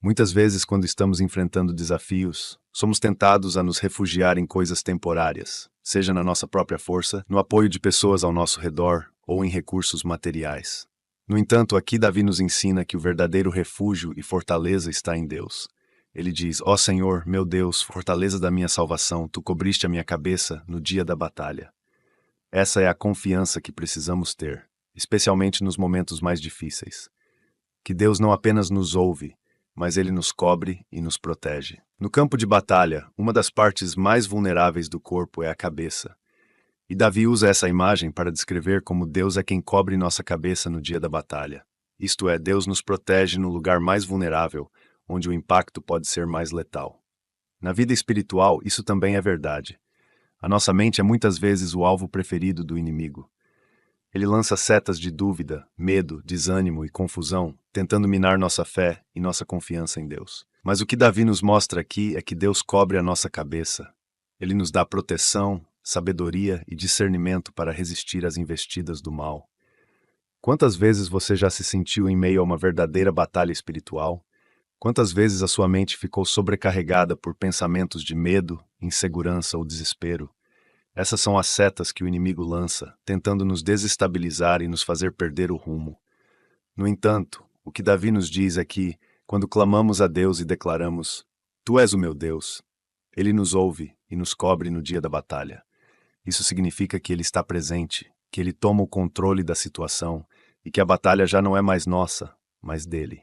Muitas vezes, quando estamos enfrentando desafios, somos tentados a nos refugiar em coisas temporárias, seja na nossa própria força, no apoio de pessoas ao nosso redor ou em recursos materiais. No entanto, aqui Davi nos ensina que o verdadeiro refúgio e fortaleza está em Deus. Ele diz: Ó Senhor, meu Deus, fortaleza da minha salvação, tu cobriste a minha cabeça no dia da batalha. Essa é a confiança que precisamos ter, especialmente nos momentos mais difíceis. Que Deus não apenas nos ouve, mas Ele nos cobre e nos protege. No campo de batalha, uma das partes mais vulneráveis do corpo é a cabeça. E Davi usa essa imagem para descrever como Deus é quem cobre nossa cabeça no dia da batalha. Isto é, Deus nos protege no lugar mais vulnerável, onde o impacto pode ser mais letal. Na vida espiritual, isso também é verdade. A nossa mente é muitas vezes o alvo preferido do inimigo. Ele lança setas de dúvida, medo, desânimo e confusão, tentando minar nossa fé e nossa confiança em Deus. Mas o que Davi nos mostra aqui é que Deus cobre a nossa cabeça. Ele nos dá proteção, sabedoria e discernimento para resistir às investidas do mal. Quantas vezes você já se sentiu em meio a uma verdadeira batalha espiritual? Quantas vezes a sua mente ficou sobrecarregada por pensamentos de medo, insegurança ou desespero? Essas são as setas que o inimigo lança, tentando nos desestabilizar e nos fazer perder o rumo. No entanto, o que Davi nos diz é que, quando clamamos a Deus e declaramos: Tu és o meu Deus, Ele nos ouve e nos cobre no dia da batalha. Isso significa que Ele está presente, que Ele toma o controle da situação e que a batalha já não é mais nossa, mas dele.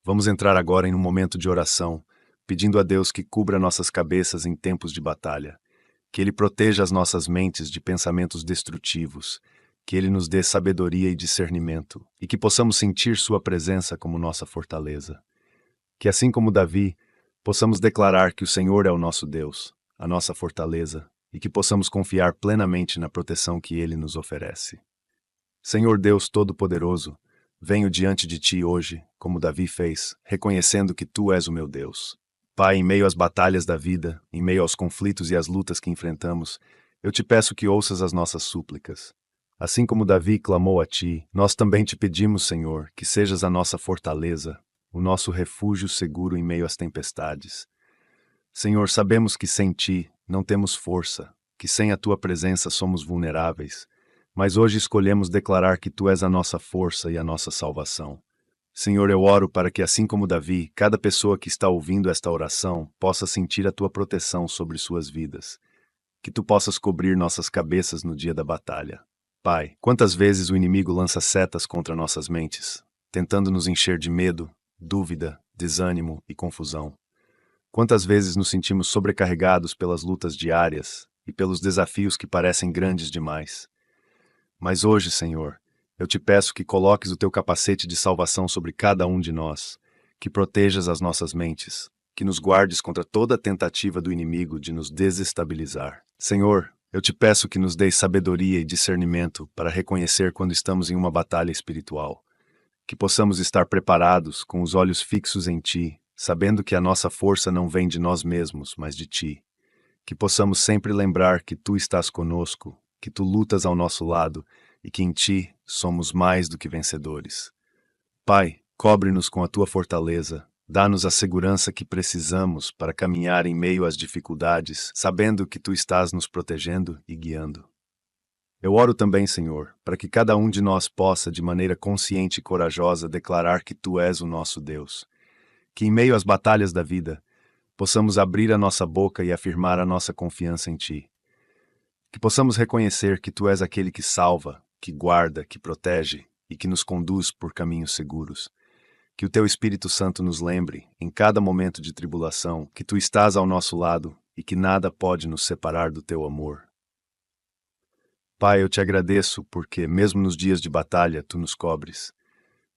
Vamos entrar agora em um momento de oração, pedindo a Deus que cubra nossas cabeças em tempos de batalha, que Ele proteja as nossas mentes de pensamentos destrutivos, que Ele nos dê sabedoria e discernimento, e que possamos sentir Sua presença como nossa fortaleza. Que assim como Davi, possamos declarar que o Senhor é o nosso Deus, a nossa fortaleza, e que possamos confiar plenamente na proteção que Ele nos oferece. Senhor Deus Todo-Poderoso, venho diante de Ti hoje, como Davi fez, reconhecendo que Tu és o meu Deus. Pai, em meio às batalhas da vida, em meio aos conflitos e às lutas que enfrentamos, eu te peço que ouças as nossas súplicas. Assim como Davi clamou a Ti, nós também te pedimos, Senhor, que sejas a nossa fortaleza, o nosso refúgio seguro em meio às tempestades. Senhor, sabemos que sem Ti não temos força, que sem a Tua presença somos vulneráveis, mas hoje escolhemos declarar que Tu és a nossa força e a nossa salvação. Senhor, eu oro para que, assim como Davi, cada pessoa que está ouvindo esta oração possa sentir a Tua proteção sobre suas vidas. Que Tu possas cobrir nossas cabeças no dia da batalha. Pai, quantas vezes o inimigo lança setas contra nossas mentes, tentando nos encher de medo, dúvida, desânimo e confusão. Quantas vezes nos sentimos sobrecarregados pelas lutas diárias e pelos desafios que parecem grandes demais. Mas hoje, Senhor, eu te peço que coloques o teu capacete de salvação sobre cada um de nós, que protejas as nossas mentes, que nos guardes contra toda tentativa do inimigo de nos desestabilizar. Senhor, eu te peço que nos deis sabedoria e discernimento para reconhecer quando estamos em uma batalha espiritual, que possamos estar preparados com os olhos fixos em Ti, sabendo que a nossa força não vem de nós mesmos, mas de Ti, que possamos sempre lembrar que Tu estás conosco, que Tu lutas ao nosso lado e que em Ti somos mais do que vencedores. Pai, cobre-nos com a Tua fortaleza, dá-nos a segurança que precisamos para caminhar em meio às dificuldades, sabendo que Tu estás nos protegendo e guiando. Eu oro também, Senhor, para que cada um de nós possa, de maneira consciente e corajosa, declarar que Tu és o nosso Deus, que em meio às batalhas da vida, possamos abrir a nossa boca e afirmar a nossa confiança em Ti. Que possamos reconhecer que Tu és aquele que salva, que guarda, que protege e que nos conduz por caminhos seguros. Que o Teu Espírito Santo nos lembre, em cada momento de tribulação, que Tu estás ao nosso lado e que nada pode nos separar do Teu amor. Pai, eu te agradeço porque, mesmo nos dias de batalha, Tu nos cobres.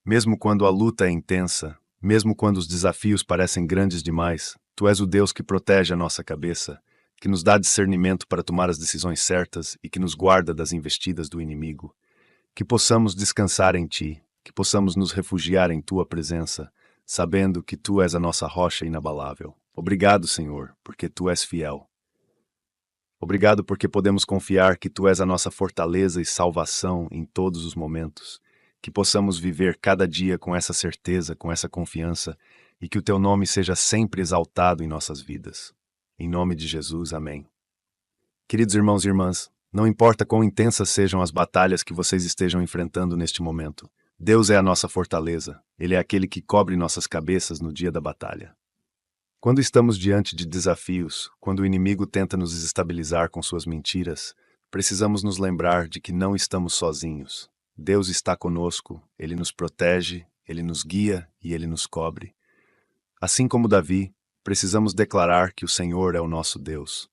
Mesmo quando a luta é intensa, mesmo quando os desafios parecem grandes demais, Tu és o Deus que protege a nossa cabeça, que nos dá discernimento para tomar as decisões certas e que nos guarda das investidas do inimigo. Que possamos descansar em Ti, que possamos nos refugiar em Tua presença, sabendo que Tu és a nossa rocha inabalável. Obrigado, Senhor, porque Tu és fiel. Obrigado porque podemos confiar que Tu és a nossa fortaleza e salvação em todos os momentos. Que possamos viver cada dia com essa certeza, com essa confiança, e que o Teu nome seja sempre exaltado em nossas vidas. Em nome de Jesus, amém. Queridos irmãos e irmãs, não importa quão intensas sejam as batalhas que vocês estejam enfrentando neste momento, Deus é a nossa fortaleza. Ele é aquele que cobre nossas cabeças no dia da batalha. Quando estamos diante de desafios, quando o inimigo tenta nos desestabilizar com suas mentiras, precisamos nos lembrar de que não estamos sozinhos. Deus está conosco, Ele nos protege, Ele nos guia e Ele nos cobre. Assim como Davi, precisamos declarar que o Senhor é o nosso Deus.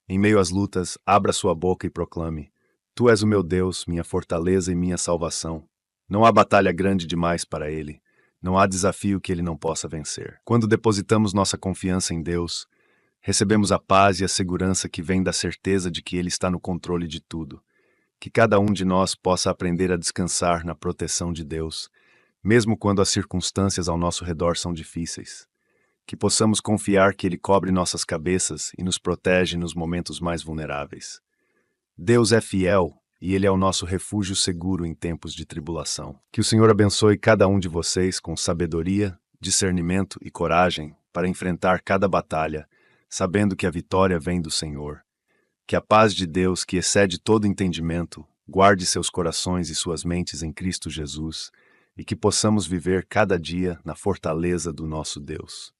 Em meio às lutas, abra sua boca e proclame: Tu és o meu Deus, minha fortaleza e minha salvação. Não há batalha grande demais para Ele. Não há desafio que Ele não possa vencer. Quando depositamos nossa confiança em Deus, Recebemos a paz e a segurança que vem da certeza de que Ele está no controle de tudo. Que cada um de nós possa aprender a descansar na proteção de Deus, mesmo quando as circunstâncias ao nosso redor são difíceis. Que possamos confiar que Ele cobre nossas cabeças e nos protege nos momentos mais vulneráveis. Deus é fiel e Ele é o nosso refúgio seguro em tempos de tribulação. Que o Senhor abençoe cada um de vocês com sabedoria, discernimento e coragem para enfrentar cada batalha, sabendo que a vitória vem do Senhor. Que a paz de Deus, que excede todo entendimento, guarde seus corações e suas mentes em Cristo Jesus, e que possamos viver cada dia na fortaleza do nosso Deus.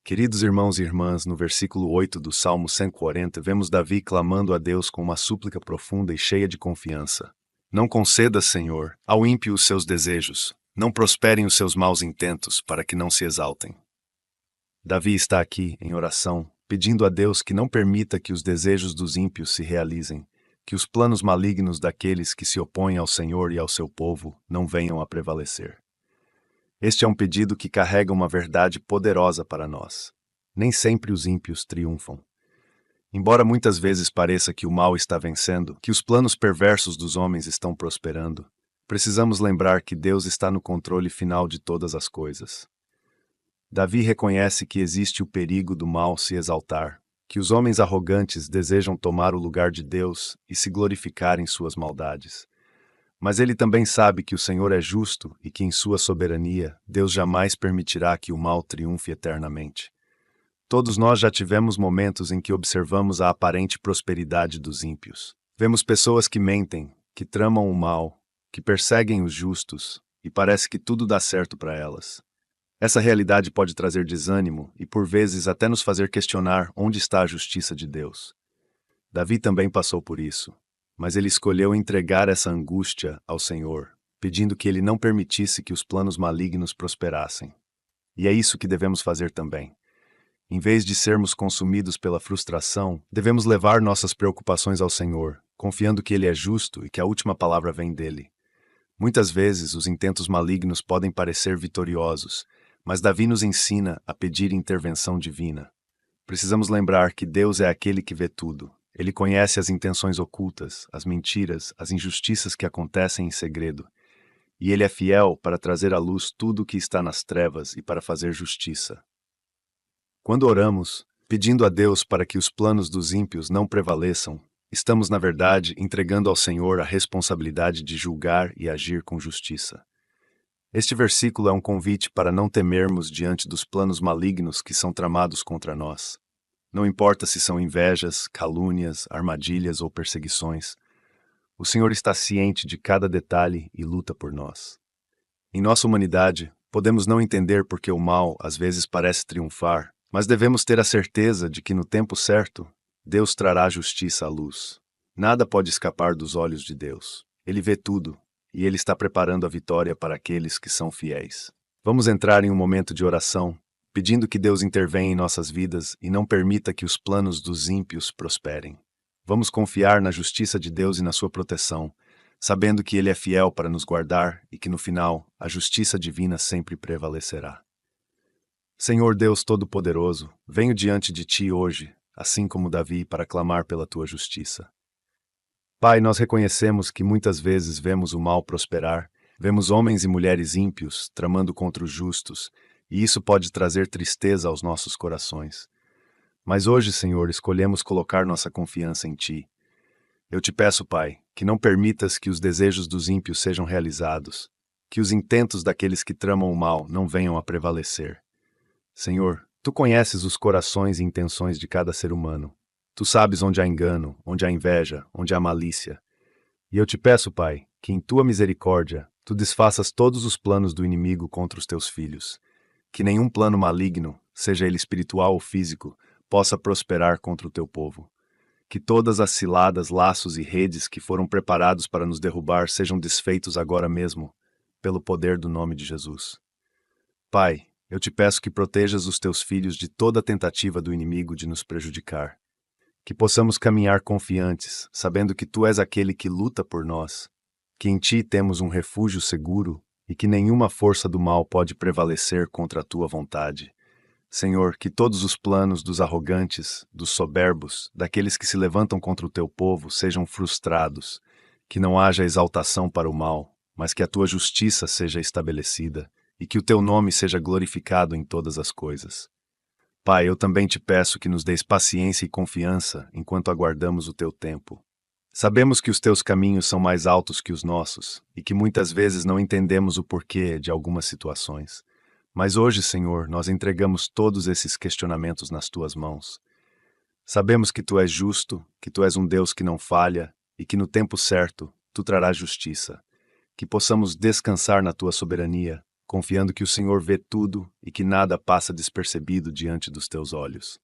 Queridos irmãos e irmãs, no versículo 8 do Salmo 140, vemos Davi clamando a Deus com uma súplica profunda e cheia de confiança. Não conceda, Senhor, ao ímpio os seus desejos, não prosperem os seus maus intentos, para que não se exaltem. Davi está aqui, em oração, pedindo a Deus que não permita que os desejos dos ímpios se realizem, que os planos malignos daqueles que se opõem ao Senhor e ao seu povo não venham a prevalecer. Este é um pedido que carrega uma verdade poderosa para nós. Nem sempre os ímpios triunfam. Embora muitas vezes pareça que o mal está vencendo, que os planos perversos dos homens estão prosperando, precisamos lembrar que Deus está no controle final de todas as coisas. Davi reconhece que existe o perigo do mal se exaltar, que os homens arrogantes desejam tomar o lugar de Deus e se glorificar em suas maldades. Mas ele também sabe que o Senhor é justo e que em sua soberania Deus jamais permitirá que o mal triunfe eternamente. Todos nós já tivemos momentos em que observamos a aparente prosperidade dos ímpios. Vemos pessoas que mentem, que tramam o mal, que perseguem os justos, e parece que tudo dá certo para elas. Essa realidade pode trazer desânimo e, por vezes, até nos fazer questionar onde está a justiça de Deus. Davi também passou por isso, mas ele escolheu entregar essa angústia ao Senhor, pedindo que ele não permitisse que os planos malignos prosperassem. E é isso que devemos fazer também. Em vez de sermos consumidos pela frustração, devemos levar nossas preocupações ao Senhor, confiando que Ele é justo e que a última palavra vem dele. Muitas vezes os intentos malignos podem parecer vitoriosos, mas Davi nos ensina a pedir intervenção divina. Precisamos lembrar que Deus é aquele que vê tudo. Ele conhece as intenções ocultas, as mentiras, as injustiças que acontecem em segredo. E Ele é fiel para trazer à luz tudo o que está nas trevas e para fazer justiça. Quando oramos, pedindo a Deus para que os planos dos ímpios não prevaleçam, estamos, na verdade, entregando ao Senhor a responsabilidade de julgar e agir com justiça. Este versículo é um convite para não temermos diante dos planos malignos que são tramados contra nós. Não importa se são invejas, calúnias, armadilhas ou perseguições, o Senhor está ciente de cada detalhe e luta por nós. Em nossa humanidade, podemos não entender por que o mal às vezes parece triunfar, mas devemos ter a certeza de que no tempo certo, Deus trará a justiça à luz. Nada pode escapar dos olhos de Deus. Ele vê tudo, e Ele está preparando a vitória para aqueles que são fiéis. Vamos entrar em um momento de oração, pedindo que Deus intervenha em nossas vidas e não permita que os planos dos ímpios prosperem. Vamos confiar na justiça de Deus e na sua proteção, sabendo que Ele é fiel para nos guardar e que no final a justiça divina sempre prevalecerá. Senhor Deus Todo-Poderoso, venho diante de Ti hoje, assim como Davi, para clamar pela Tua justiça. Pai, nós reconhecemos que muitas vezes vemos o mal prosperar, vemos homens e mulheres ímpios tramando contra os justos, e isso pode trazer tristeza aos nossos corações. Mas hoje, Senhor, escolhemos colocar nossa confiança em Ti. Eu te peço, Pai, que não permitas que os desejos dos ímpios sejam realizados, que os intentos daqueles que tramam o mal não venham a prevalecer. Senhor, Tu conheces os corações e intenções de cada ser humano. Tu sabes onde há engano, onde há inveja, onde há malícia. E eu te peço, Pai, que em Tua misericórdia, Tu desfaças todos os planos do inimigo contra os Teus filhos. Que nenhum plano maligno, seja ele espiritual ou físico, possa prosperar contra o Teu povo. Que todas as ciladas, laços e redes que foram preparados para nos derrubar sejam desfeitos agora mesmo, pelo poder do nome de Jesus. Pai, eu te peço que protejas os Teus filhos de toda tentativa do inimigo de nos prejudicar. Que possamos caminhar confiantes, sabendo que Tu és aquele que luta por nós, que em Ti temos um refúgio seguro e que nenhuma força do mal pode prevalecer contra a Tua vontade. Senhor, que todos os planos dos arrogantes, dos soberbos, daqueles que se levantam contra o teu povo sejam frustrados, que não haja exaltação para o mal, mas que a tua justiça seja estabelecida e que o teu nome seja glorificado em todas as coisas. Pai, eu também te peço que nos deis paciência e confiança enquanto aguardamos o teu tempo. Sabemos que os teus caminhos são mais altos que os nossos e que muitas vezes não entendemos o porquê de algumas situações. Mas hoje, Senhor, nós entregamos todos esses questionamentos nas tuas mãos. Sabemos que tu és justo, que tu és um Deus que não falha e que no tempo certo tu trarás justiça. Que possamos descansar na tua soberania, confiando que o Senhor vê tudo e que nada passa despercebido diante dos teus olhos.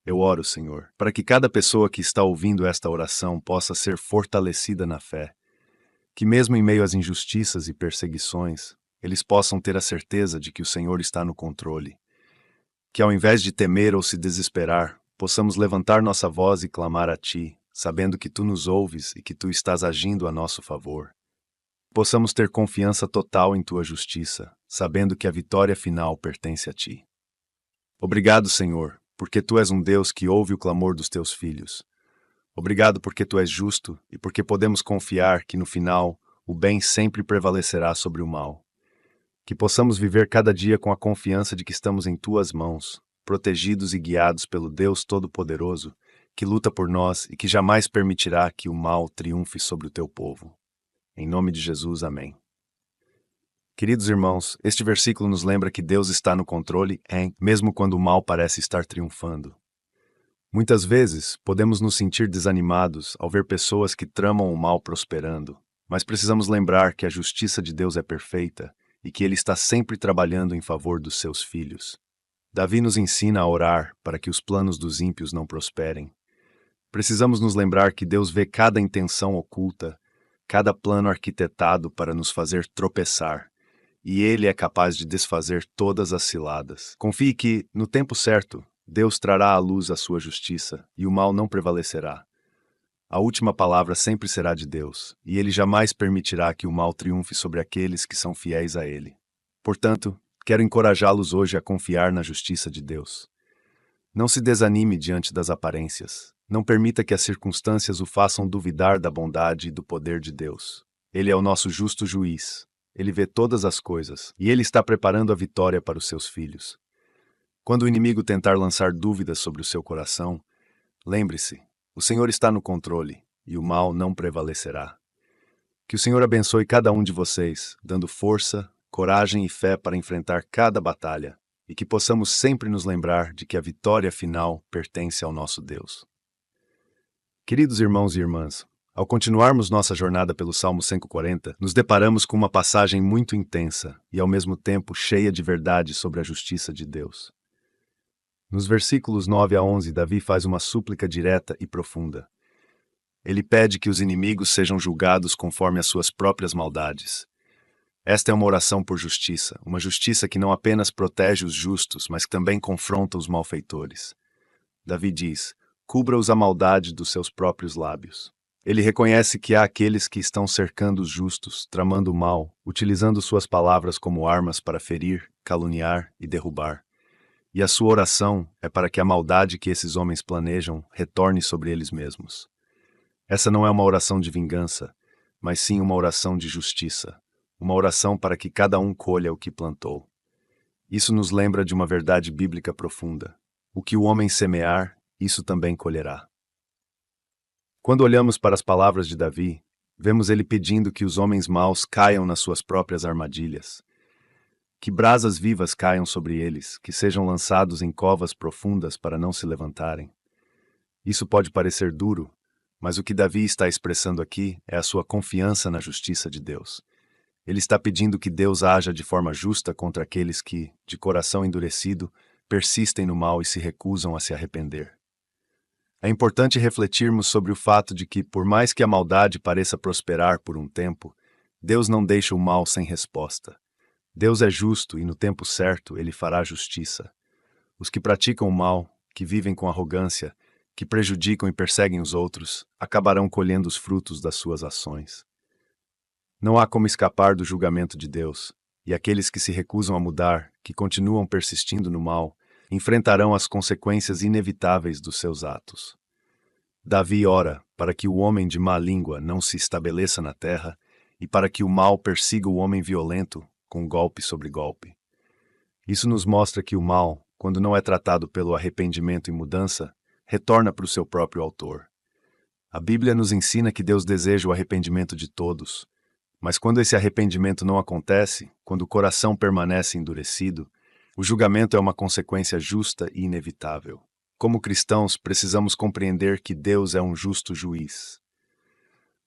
Eu oro, Senhor, para que cada pessoa que está ouvindo esta oração possa ser fortalecida na fé, que mesmo em meio às injustiças e perseguições, eles possam ter a certeza de que o Senhor está no controle. Que ao invés de temer ou se desesperar, possamos levantar nossa voz e clamar a Ti, sabendo que Tu nos ouves e que Tu estás agindo a nosso favor. Possamos ter confiança total em Tua justiça, sabendo que a vitória final pertence a Ti. Obrigado, Senhor, porque Tu és um Deus que ouve o clamor dos Teus filhos. Obrigado porque Tu és justo e porque podemos confiar que no final o bem sempre prevalecerá sobre o mal. Que possamos viver cada dia com a confiança de que estamos em Tuas mãos, protegidos e guiados pelo Deus Todo-Poderoso, que luta por nós e que jamais permitirá que o mal triunfe sobre o Teu povo. Em nome de Jesus, amém. Queridos irmãos, este versículo nos lembra que Deus está no controle, mesmo quando o mal parece estar triunfando. Muitas vezes, podemos nos sentir desanimados ao ver pessoas que tramam o mal prosperando, mas precisamos lembrar que a justiça de Deus é perfeita e que Ele está sempre trabalhando em favor dos seus filhos. Davi nos ensina a orar para que os planos dos ímpios não prosperem. Precisamos nos lembrar que Deus vê cada intenção oculta, cada plano arquitetado para nos fazer tropeçar, e Ele é capaz de desfazer todas as ciladas. Confie que, no tempo certo, Deus trará à luz a sua justiça, e o mal não prevalecerá. A última palavra sempre será de Deus, e Ele jamais permitirá que o mal triunfe sobre aqueles que são fiéis a Ele. Portanto, quero encorajá-los hoje a confiar na justiça de Deus. Não se desanime diante das aparências. Não permita que as circunstâncias o façam duvidar da bondade e do poder de Deus. Ele é o nosso justo juiz. Ele vê todas as coisas, e Ele está preparando a vitória para os seus filhos. Quando o inimigo tentar lançar dúvidas sobre o seu coração, lembre-se, o Senhor está no controle, e o mal não prevalecerá. Que o Senhor abençoe cada um de vocês, dando força, coragem e fé para enfrentar cada batalha, e que possamos sempre nos lembrar de que a vitória final pertence ao nosso Deus. Queridos irmãos e irmãs, ao continuarmos nossa jornada pelo Salmo 140, nos deparamos com uma passagem muito intensa e ao mesmo tempo cheia de verdade sobre a justiça de Deus. Nos versículos 9 a 11, Davi faz uma súplica direta e profunda. Ele pede que os inimigos sejam julgados conforme as suas próprias maldades. Esta é uma oração por justiça, uma justiça que não apenas protege os justos, mas que também confronta os malfeitores. Davi diz: cubra-os a maldade dos seus próprios lábios. Ele reconhece que há aqueles que estão cercando os justos, tramando o mal, utilizando suas palavras como armas para ferir, caluniar e derrubar. E a sua oração é para que a maldade que esses homens planejam retorne sobre eles mesmos. Essa não é uma oração de vingança, mas sim uma oração de justiça, uma oração para que cada um colha o que plantou. Isso nos lembra de uma verdade bíblica profunda. O que o homem semear, isso também colherá. Quando olhamos para as palavras de Davi, vemos ele pedindo que os homens maus caiam nas suas próprias armadilhas. Que brasas vivas caiam sobre eles, que sejam lançados em covas profundas para não se levantarem. Isso pode parecer duro, mas o que Davi está expressando aqui é a sua confiança na justiça de Deus. Ele está pedindo que Deus haja de forma justa contra aqueles que, de coração endurecido, persistem no mal e se recusam a se arrepender. É importante refletirmos sobre o fato de que, por mais que a maldade pareça prosperar por um tempo, Deus não deixa o mal sem resposta. Deus é justo e, no tempo certo, Ele fará justiça. Os que praticam o mal, que vivem com arrogância, que prejudicam e perseguem os outros, acabarão colhendo os frutos das suas ações. Não há como escapar do julgamento de Deus, e aqueles que se recusam a mudar, que continuam persistindo no mal, enfrentarão as consequências inevitáveis dos seus atos. Davi ora para que o homem de má língua não se estabeleça na terra e para que o mal persiga o homem violento com golpe sobre golpe. Isso nos mostra que o mal, quando não é tratado pelo arrependimento e mudança, retorna para o seu próprio autor. A Bíblia nos ensina que Deus deseja o arrependimento de todos, mas quando esse arrependimento não acontece, quando o coração permanece endurecido, o julgamento é uma consequência justa e inevitável. Como cristãos, precisamos compreender que Deus é um justo juiz.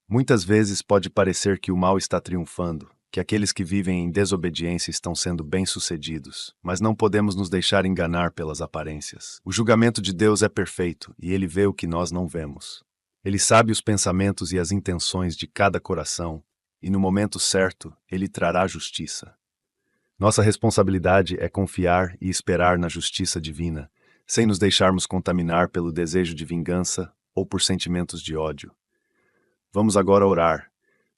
Muitas vezes pode parecer que o mal está triunfando, que aqueles que vivem em desobediência estão sendo bem-sucedidos, mas não podemos nos deixar enganar pelas aparências. O julgamento de Deus é perfeito e ele vê o que nós não vemos. Ele sabe os pensamentos e as intenções de cada coração, e no momento certo, ele trará justiça. Nossa responsabilidade é confiar e esperar na justiça divina, sem nos deixarmos contaminar pelo desejo de vingança ou por sentimentos de ódio. Vamos agora orar,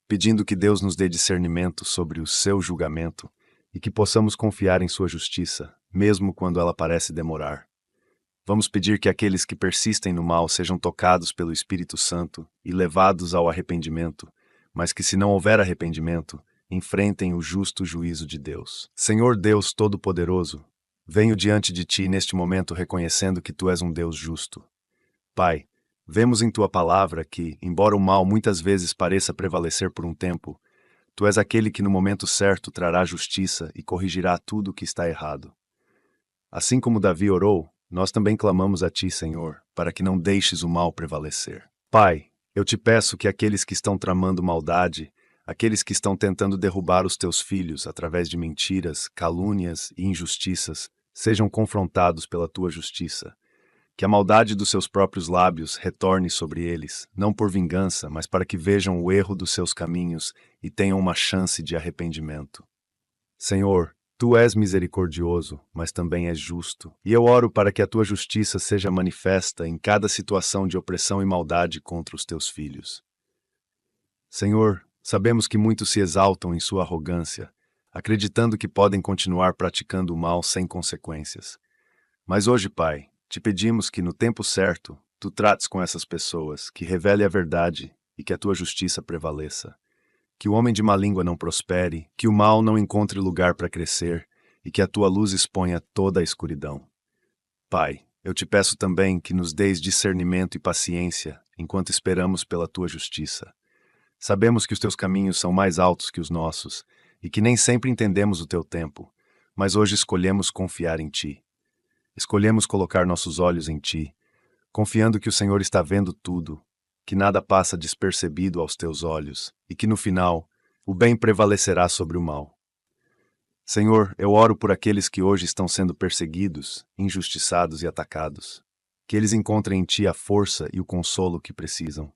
pedindo que Deus nos dê discernimento sobre o seu julgamento e que possamos confiar em sua justiça, mesmo quando ela parece demorar. Vamos pedir que aqueles que persistem no mal sejam tocados pelo Espírito Santo e levados ao arrependimento, mas que, se não houver arrependimento, enfrentem o justo juízo de Deus. Senhor Deus Todo-Poderoso, venho diante de Ti neste momento reconhecendo que Tu és um Deus justo. Pai, vemos em Tua palavra que, embora o mal muitas vezes pareça prevalecer por um tempo, Tu és aquele que no momento certo trará justiça e corrigirá tudo o que está errado. Assim como Davi orou, nós também clamamos a Ti, Senhor, para que não deixes o mal prevalecer. Pai, eu Te peço que aqueles que estão tramando maldade, aqueles que estão tentando derrubar os Teus filhos através de mentiras, calúnias e injustiças, sejam confrontados pela Tua justiça. Que a maldade dos seus próprios lábios retorne sobre eles, não por vingança, mas para que vejam o erro dos seus caminhos e tenham uma chance de arrependimento. Senhor, Tu és misericordioso, mas também és justo, e eu oro para que a Tua justiça seja manifesta em cada situação de opressão e maldade contra os Teus filhos. Senhor, sabemos que muitos se exaltam em sua arrogância, acreditando que podem continuar praticando o mal sem consequências. Mas hoje, Pai, Te pedimos que no tempo certo, Tu trates com essas pessoas, que revele a verdade e que a Tua justiça prevaleça. Que o homem de má língua não prospere, que o mal não encontre lugar para crescer e que a Tua luz exponha toda a escuridão. Pai, eu Te peço também que nos deis discernimento e paciência enquanto esperamos pela Tua justiça. Sabemos que os Teus caminhos são mais altos que os nossos e que nem sempre entendemos o Teu tempo, mas hoje escolhemos confiar em Ti. Escolhemos colocar nossos olhos em Ti, confiando que o Senhor está vendo tudo, que nada passa despercebido aos Teus olhos e que no final o bem prevalecerá sobre o mal. Senhor, eu oro por aqueles que hoje estão sendo perseguidos, injustiçados e atacados. Que eles encontrem em Ti a força e o consolo que precisam.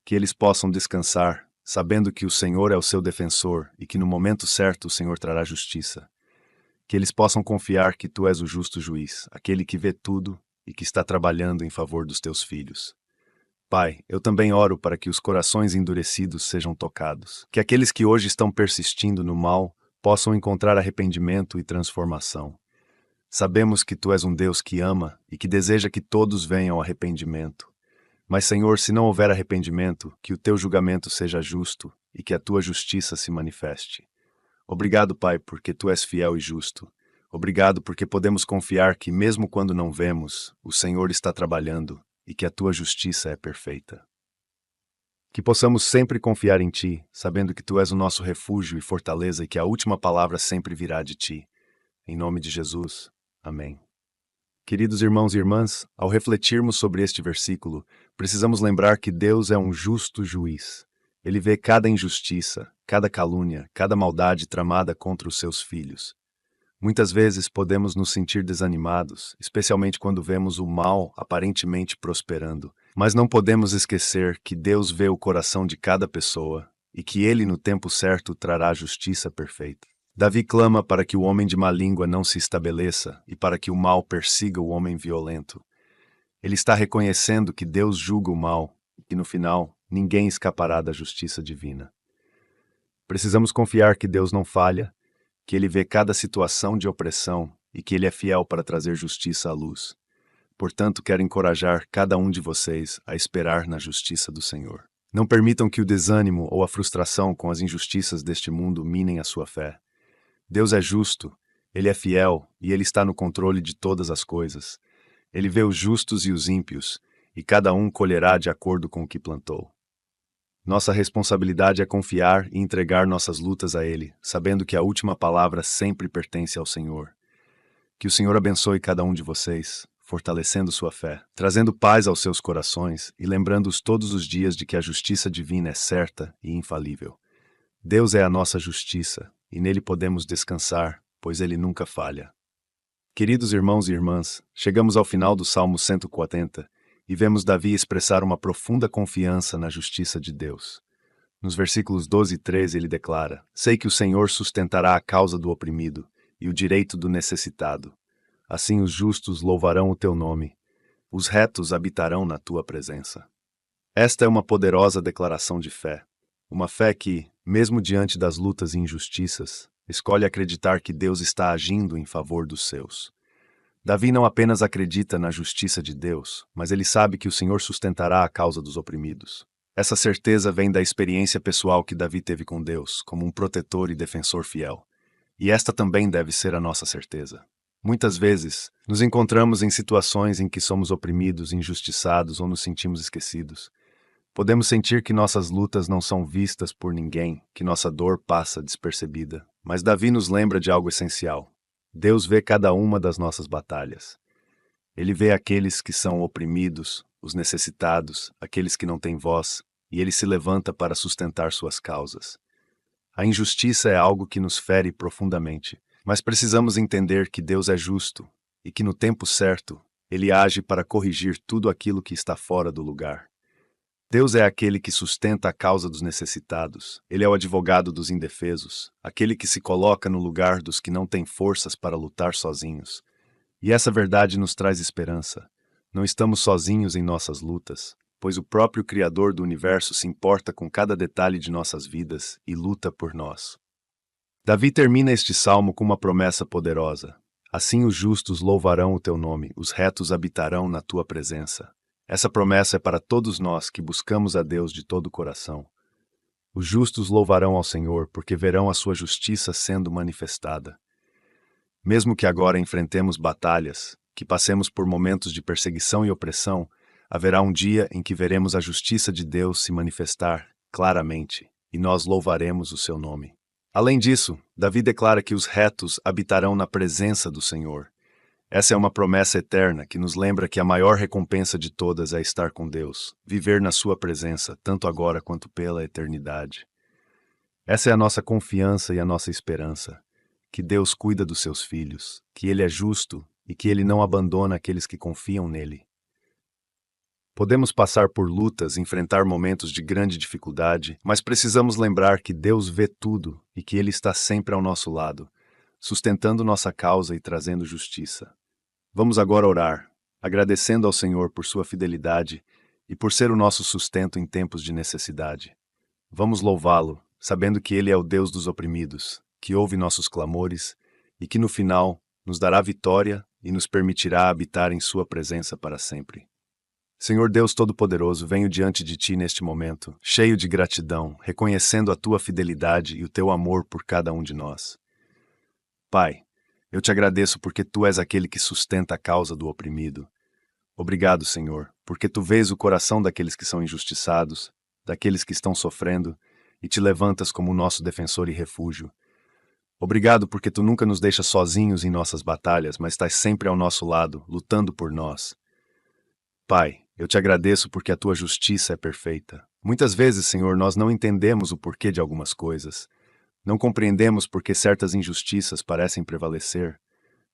Que eles possam descansar, sabendo que o Senhor é o seu defensor e que no momento certo o Senhor trará justiça. Que eles possam confiar que Tu és o justo juiz, aquele que vê tudo e que está trabalhando em favor dos Teus filhos. Pai, eu também oro para que os corações endurecidos sejam tocados, que aqueles que hoje estão persistindo no mal possam encontrar arrependimento e transformação. Sabemos que Tu és um Deus que ama e que deseja que todos venham ao arrependimento. Mas, Senhor, se não houver arrependimento, que o Teu julgamento seja justo e que a Tua justiça se manifeste. Obrigado, Pai, porque Tu és fiel e justo. Obrigado porque podemos confiar que, mesmo quando não vemos, o Senhor está trabalhando e que a Tua justiça é perfeita. Que possamos sempre confiar em Ti, sabendo que Tu és o nosso refúgio e fortaleza e que a última palavra sempre virá de Ti. Em nome de Jesus. Amém. Queridos irmãos e irmãs, ao refletirmos sobre este versículo, precisamos lembrar que Deus é um justo juiz. Ele vê cada injustiça, cada calúnia, cada maldade tramada contra os seus filhos. Muitas vezes podemos nos sentir desanimados, especialmente quando vemos o mal aparentemente prosperando. Mas não podemos esquecer que Deus vê o coração de cada pessoa e que Ele, no tempo certo, trará a justiça perfeita. Davi clama para que o homem de má língua não se estabeleça e para que o mal persiga o homem violento. Ele está reconhecendo que Deus julga o mal e que, no final, ninguém escapará da justiça divina. Precisamos confiar que Deus não falha que ele vê cada situação de opressão e que ele é fiel para trazer justiça à luz. Portanto, quero encorajar cada um de vocês a esperar na justiça do Senhor. Não permitam que o desânimo ou a frustração com as injustiças deste mundo minem a sua fé. Deus é justo, Ele é fiel e Ele está no controle de todas as coisas. Ele vê os justos e os ímpios, e cada um colherá de acordo com o que plantou. Nossa responsabilidade é confiar e entregar nossas lutas a Ele, sabendo que a última palavra sempre pertence ao Senhor. Que o Senhor abençoe cada um de vocês, fortalecendo sua fé, trazendo paz aos seus corações e lembrando-os todos os dias de que a justiça divina é certa e infalível. Deus é a nossa justiça, e nele podemos descansar, pois ele nunca falha. Queridos irmãos e irmãs, chegamos ao final do Salmo 140 e vemos Davi expressar uma profunda confiança na justiça de Deus. Nos versículos 12 e 13 ele declara: Sei que o Senhor sustentará a causa do oprimido e o direito do necessitado. Assim os justos louvarão o teu nome, os retos habitarão na tua presença. Esta é uma poderosa declaração de fé. Uma fé que, mesmo diante das lutas e injustiças, escolhe acreditar que Deus está agindo em favor dos seus. Davi não apenas acredita na justiça de Deus, mas ele sabe que o Senhor sustentará a causa dos oprimidos. Essa certeza vem da experiência pessoal que Davi teve com Deus, como um protetor e defensor fiel. E esta também deve ser a nossa certeza. Muitas vezes, nos encontramos em situações em que somos oprimidos, injustiçados ou nos sentimos esquecidos. Podemos sentir que nossas lutas não são vistas por ninguém, que nossa dor passa despercebida. Mas Davi nos lembra de algo essencial. Deus vê cada uma das nossas batalhas. Ele vê aqueles que são oprimidos, os necessitados, aqueles que não têm voz, e ele se levanta para sustentar suas causas. A injustiça é algo que nos fere profundamente, mas precisamos entender que Deus é justo e que no tempo certo, ele age para corrigir tudo aquilo que está fora do lugar. Deus é aquele que sustenta a causa dos necessitados. Ele é o advogado dos indefesos, aquele que se coloca no lugar dos que não têm forças para lutar sozinhos. E essa verdade nos traz esperança. Não estamos sozinhos em nossas lutas, pois o próprio Criador do universo se importa com cada detalhe de nossas vidas e luta por nós. Davi termina este salmo com uma promessa poderosa. Assim os justos louvarão o teu nome, os retos habitarão na tua presença. Essa promessa é para todos nós que buscamos a Deus de todo o coração. Os justos louvarão ao Senhor, porque verão a sua justiça sendo manifestada. Mesmo que agora enfrentemos batalhas, que passemos por momentos de perseguição e opressão, haverá um dia em que veremos a justiça de Deus se manifestar claramente, e nós louvaremos o seu nome. Além disso, Davi declara que os retos habitarão na presença do Senhor. Essa é uma promessa eterna que nos lembra que a maior recompensa de todas é estar com Deus, viver na sua presença, tanto agora quanto pela eternidade. Essa é a nossa confiança e a nossa esperança, que Deus cuida dos seus filhos, que Ele é justo e que Ele não abandona aqueles que confiam nele. Podemos passar por lutas, enfrentar momentos de grande dificuldade, mas precisamos lembrar que Deus vê tudo e que Ele está sempre ao nosso lado, sustentando nossa causa e trazendo justiça. Vamos agora orar, agradecendo ao Senhor por sua fidelidade e por ser o nosso sustento em tempos de necessidade. Vamos louvá-lo, sabendo que Ele é o Deus dos oprimidos, que ouve nossos clamores e que no final nos dará vitória e nos permitirá habitar em sua presença para sempre. Senhor Deus Todo-Poderoso, venho diante de Ti neste momento, cheio de gratidão, reconhecendo a Tua fidelidade e o Teu amor por cada um de nós. Pai, eu te agradeço porque Tu és aquele que sustenta a causa do oprimido. Obrigado, Senhor, porque Tu vês o coração daqueles que são injustiçados, daqueles que estão sofrendo, e Te levantas como nosso defensor e refúgio. Obrigado porque Tu nunca nos deixas sozinhos em nossas batalhas, mas estás sempre ao nosso lado, lutando por nós. Pai, eu te agradeço porque a Tua justiça é perfeita. Muitas vezes, Senhor, nós não entendemos o porquê de algumas coisas. Não compreendemos por que certas injustiças parecem prevalecer,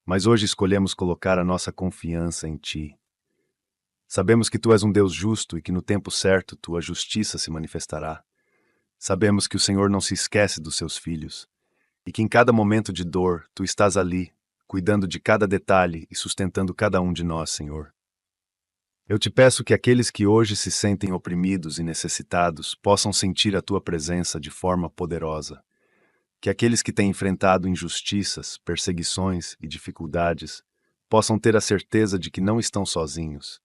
mas hoje escolhemos colocar a nossa confiança em Ti. Sabemos que Tu és um Deus justo e que no tempo certo Tua justiça se manifestará. Sabemos que o Senhor não se esquece dos seus filhos e que em cada momento de dor Tu estás ali, cuidando de cada detalhe e sustentando cada um de nós, Senhor. Eu te peço que aqueles que hoje se sentem oprimidos e necessitados possam sentir a Tua presença de forma poderosa. Que aqueles que têm enfrentado injustiças, perseguições e dificuldades possam ter a certeza de que não estão sozinhos.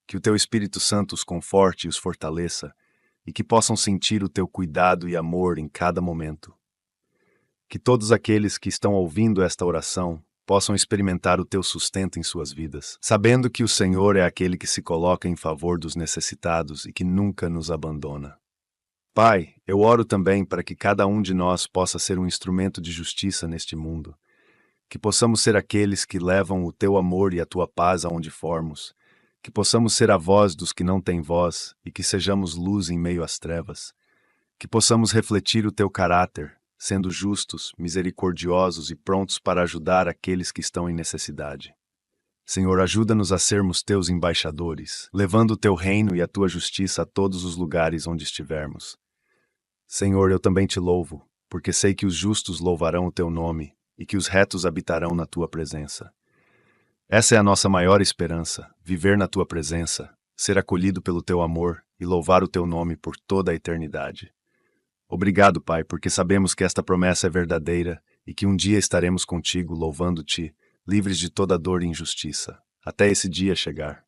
Que o teu Espírito Santo os conforte e os fortaleça, e que possam sentir o teu cuidado e amor em cada momento. Que todos aqueles que estão ouvindo esta oração possam experimentar o teu sustento em suas vidas, sabendo que o Senhor é aquele que se coloca em favor dos necessitados e que nunca nos abandona. Pai, eu oro também para que cada um de nós possa ser um instrumento de justiça neste mundo, que possamos ser aqueles que levam o teu amor e a tua paz aonde formos, que possamos ser a voz dos que não têm voz e que sejamos luz em meio às trevas, que possamos refletir o teu caráter, sendo justos, misericordiosos e prontos para ajudar aqueles que estão em necessidade. Senhor, ajuda-nos a sermos teus embaixadores, levando o teu reino e a tua justiça a todos os lugares onde estivermos. Senhor, eu também te louvo, porque sei que os justos louvarão o teu nome e que os retos habitarão na tua presença. Essa é a nossa maior esperança, viver na tua presença, ser acolhido pelo teu amor e louvar o teu nome por toda a eternidade. Obrigado, Pai, porque sabemos que esta promessa é verdadeira e que um dia estaremos contigo louvando-te, livres de toda dor e injustiça, até esse dia chegar.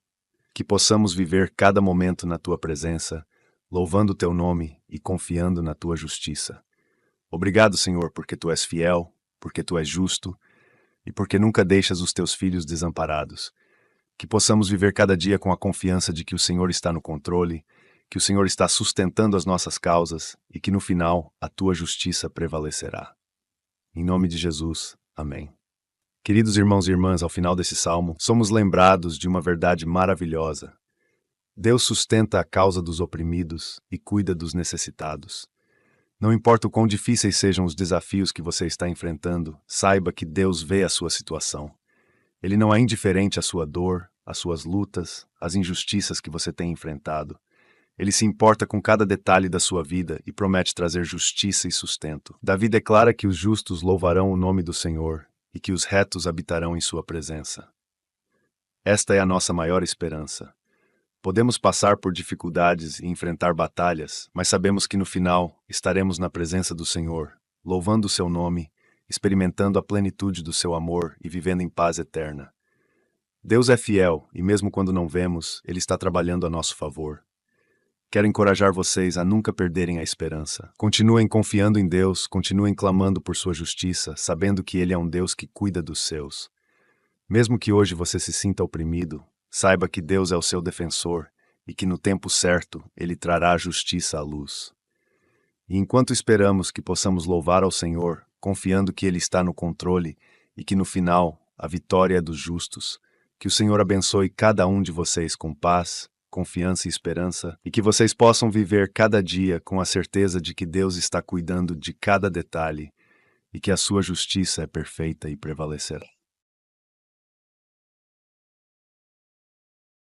Que possamos viver cada momento na tua presença, louvando o teu nome e confiando na tua justiça. Obrigado, Senhor, porque tu és fiel, porque tu és justo e porque nunca deixas os teus filhos desamparados. Que possamos viver cada dia com a confiança de que o Senhor está no controle, que o Senhor está sustentando as nossas causas e que no final a tua justiça prevalecerá. Em nome de Jesus, amém. Queridos irmãos e irmãs, ao final desse salmo, somos lembrados de uma verdade maravilhosa. Deus sustenta a causa dos oprimidos e cuida dos necessitados. Não importa o quão difíceis sejam os desafios que você está enfrentando, saiba que Deus vê a sua situação. Ele não é indiferente à sua dor, às suas lutas, às injustiças que você tem enfrentado. Ele se importa com cada detalhe da sua vida e promete trazer justiça e sustento. Davi declara que os justos louvarão o nome do Senhor e que os retos habitarão em sua presença. Esta é a nossa maior esperança. Podemos passar por dificuldades e enfrentar batalhas, mas sabemos que no final estaremos na presença do Senhor, louvando o seu nome, experimentando a plenitude do seu amor e vivendo em paz eterna. Deus é fiel e mesmo quando não vemos, Ele está trabalhando a nosso favor. Quero encorajar vocês a nunca perderem a esperança. Continuem confiando em Deus, continuem clamando por sua justiça, sabendo que Ele é um Deus que cuida dos seus. Mesmo que hoje você se sinta oprimido, saiba que Deus é o seu defensor e que no tempo certo Ele trará a justiça à luz. E enquanto esperamos que possamos louvar ao Senhor, confiando que Ele está no controle e que no final a vitória é dos justos, que o Senhor abençoe cada um de vocês com paz, confiança e esperança, e que vocês possam viver cada dia com a certeza de que Deus está cuidando de cada detalhe e que a sua justiça é perfeita e prevalecerá.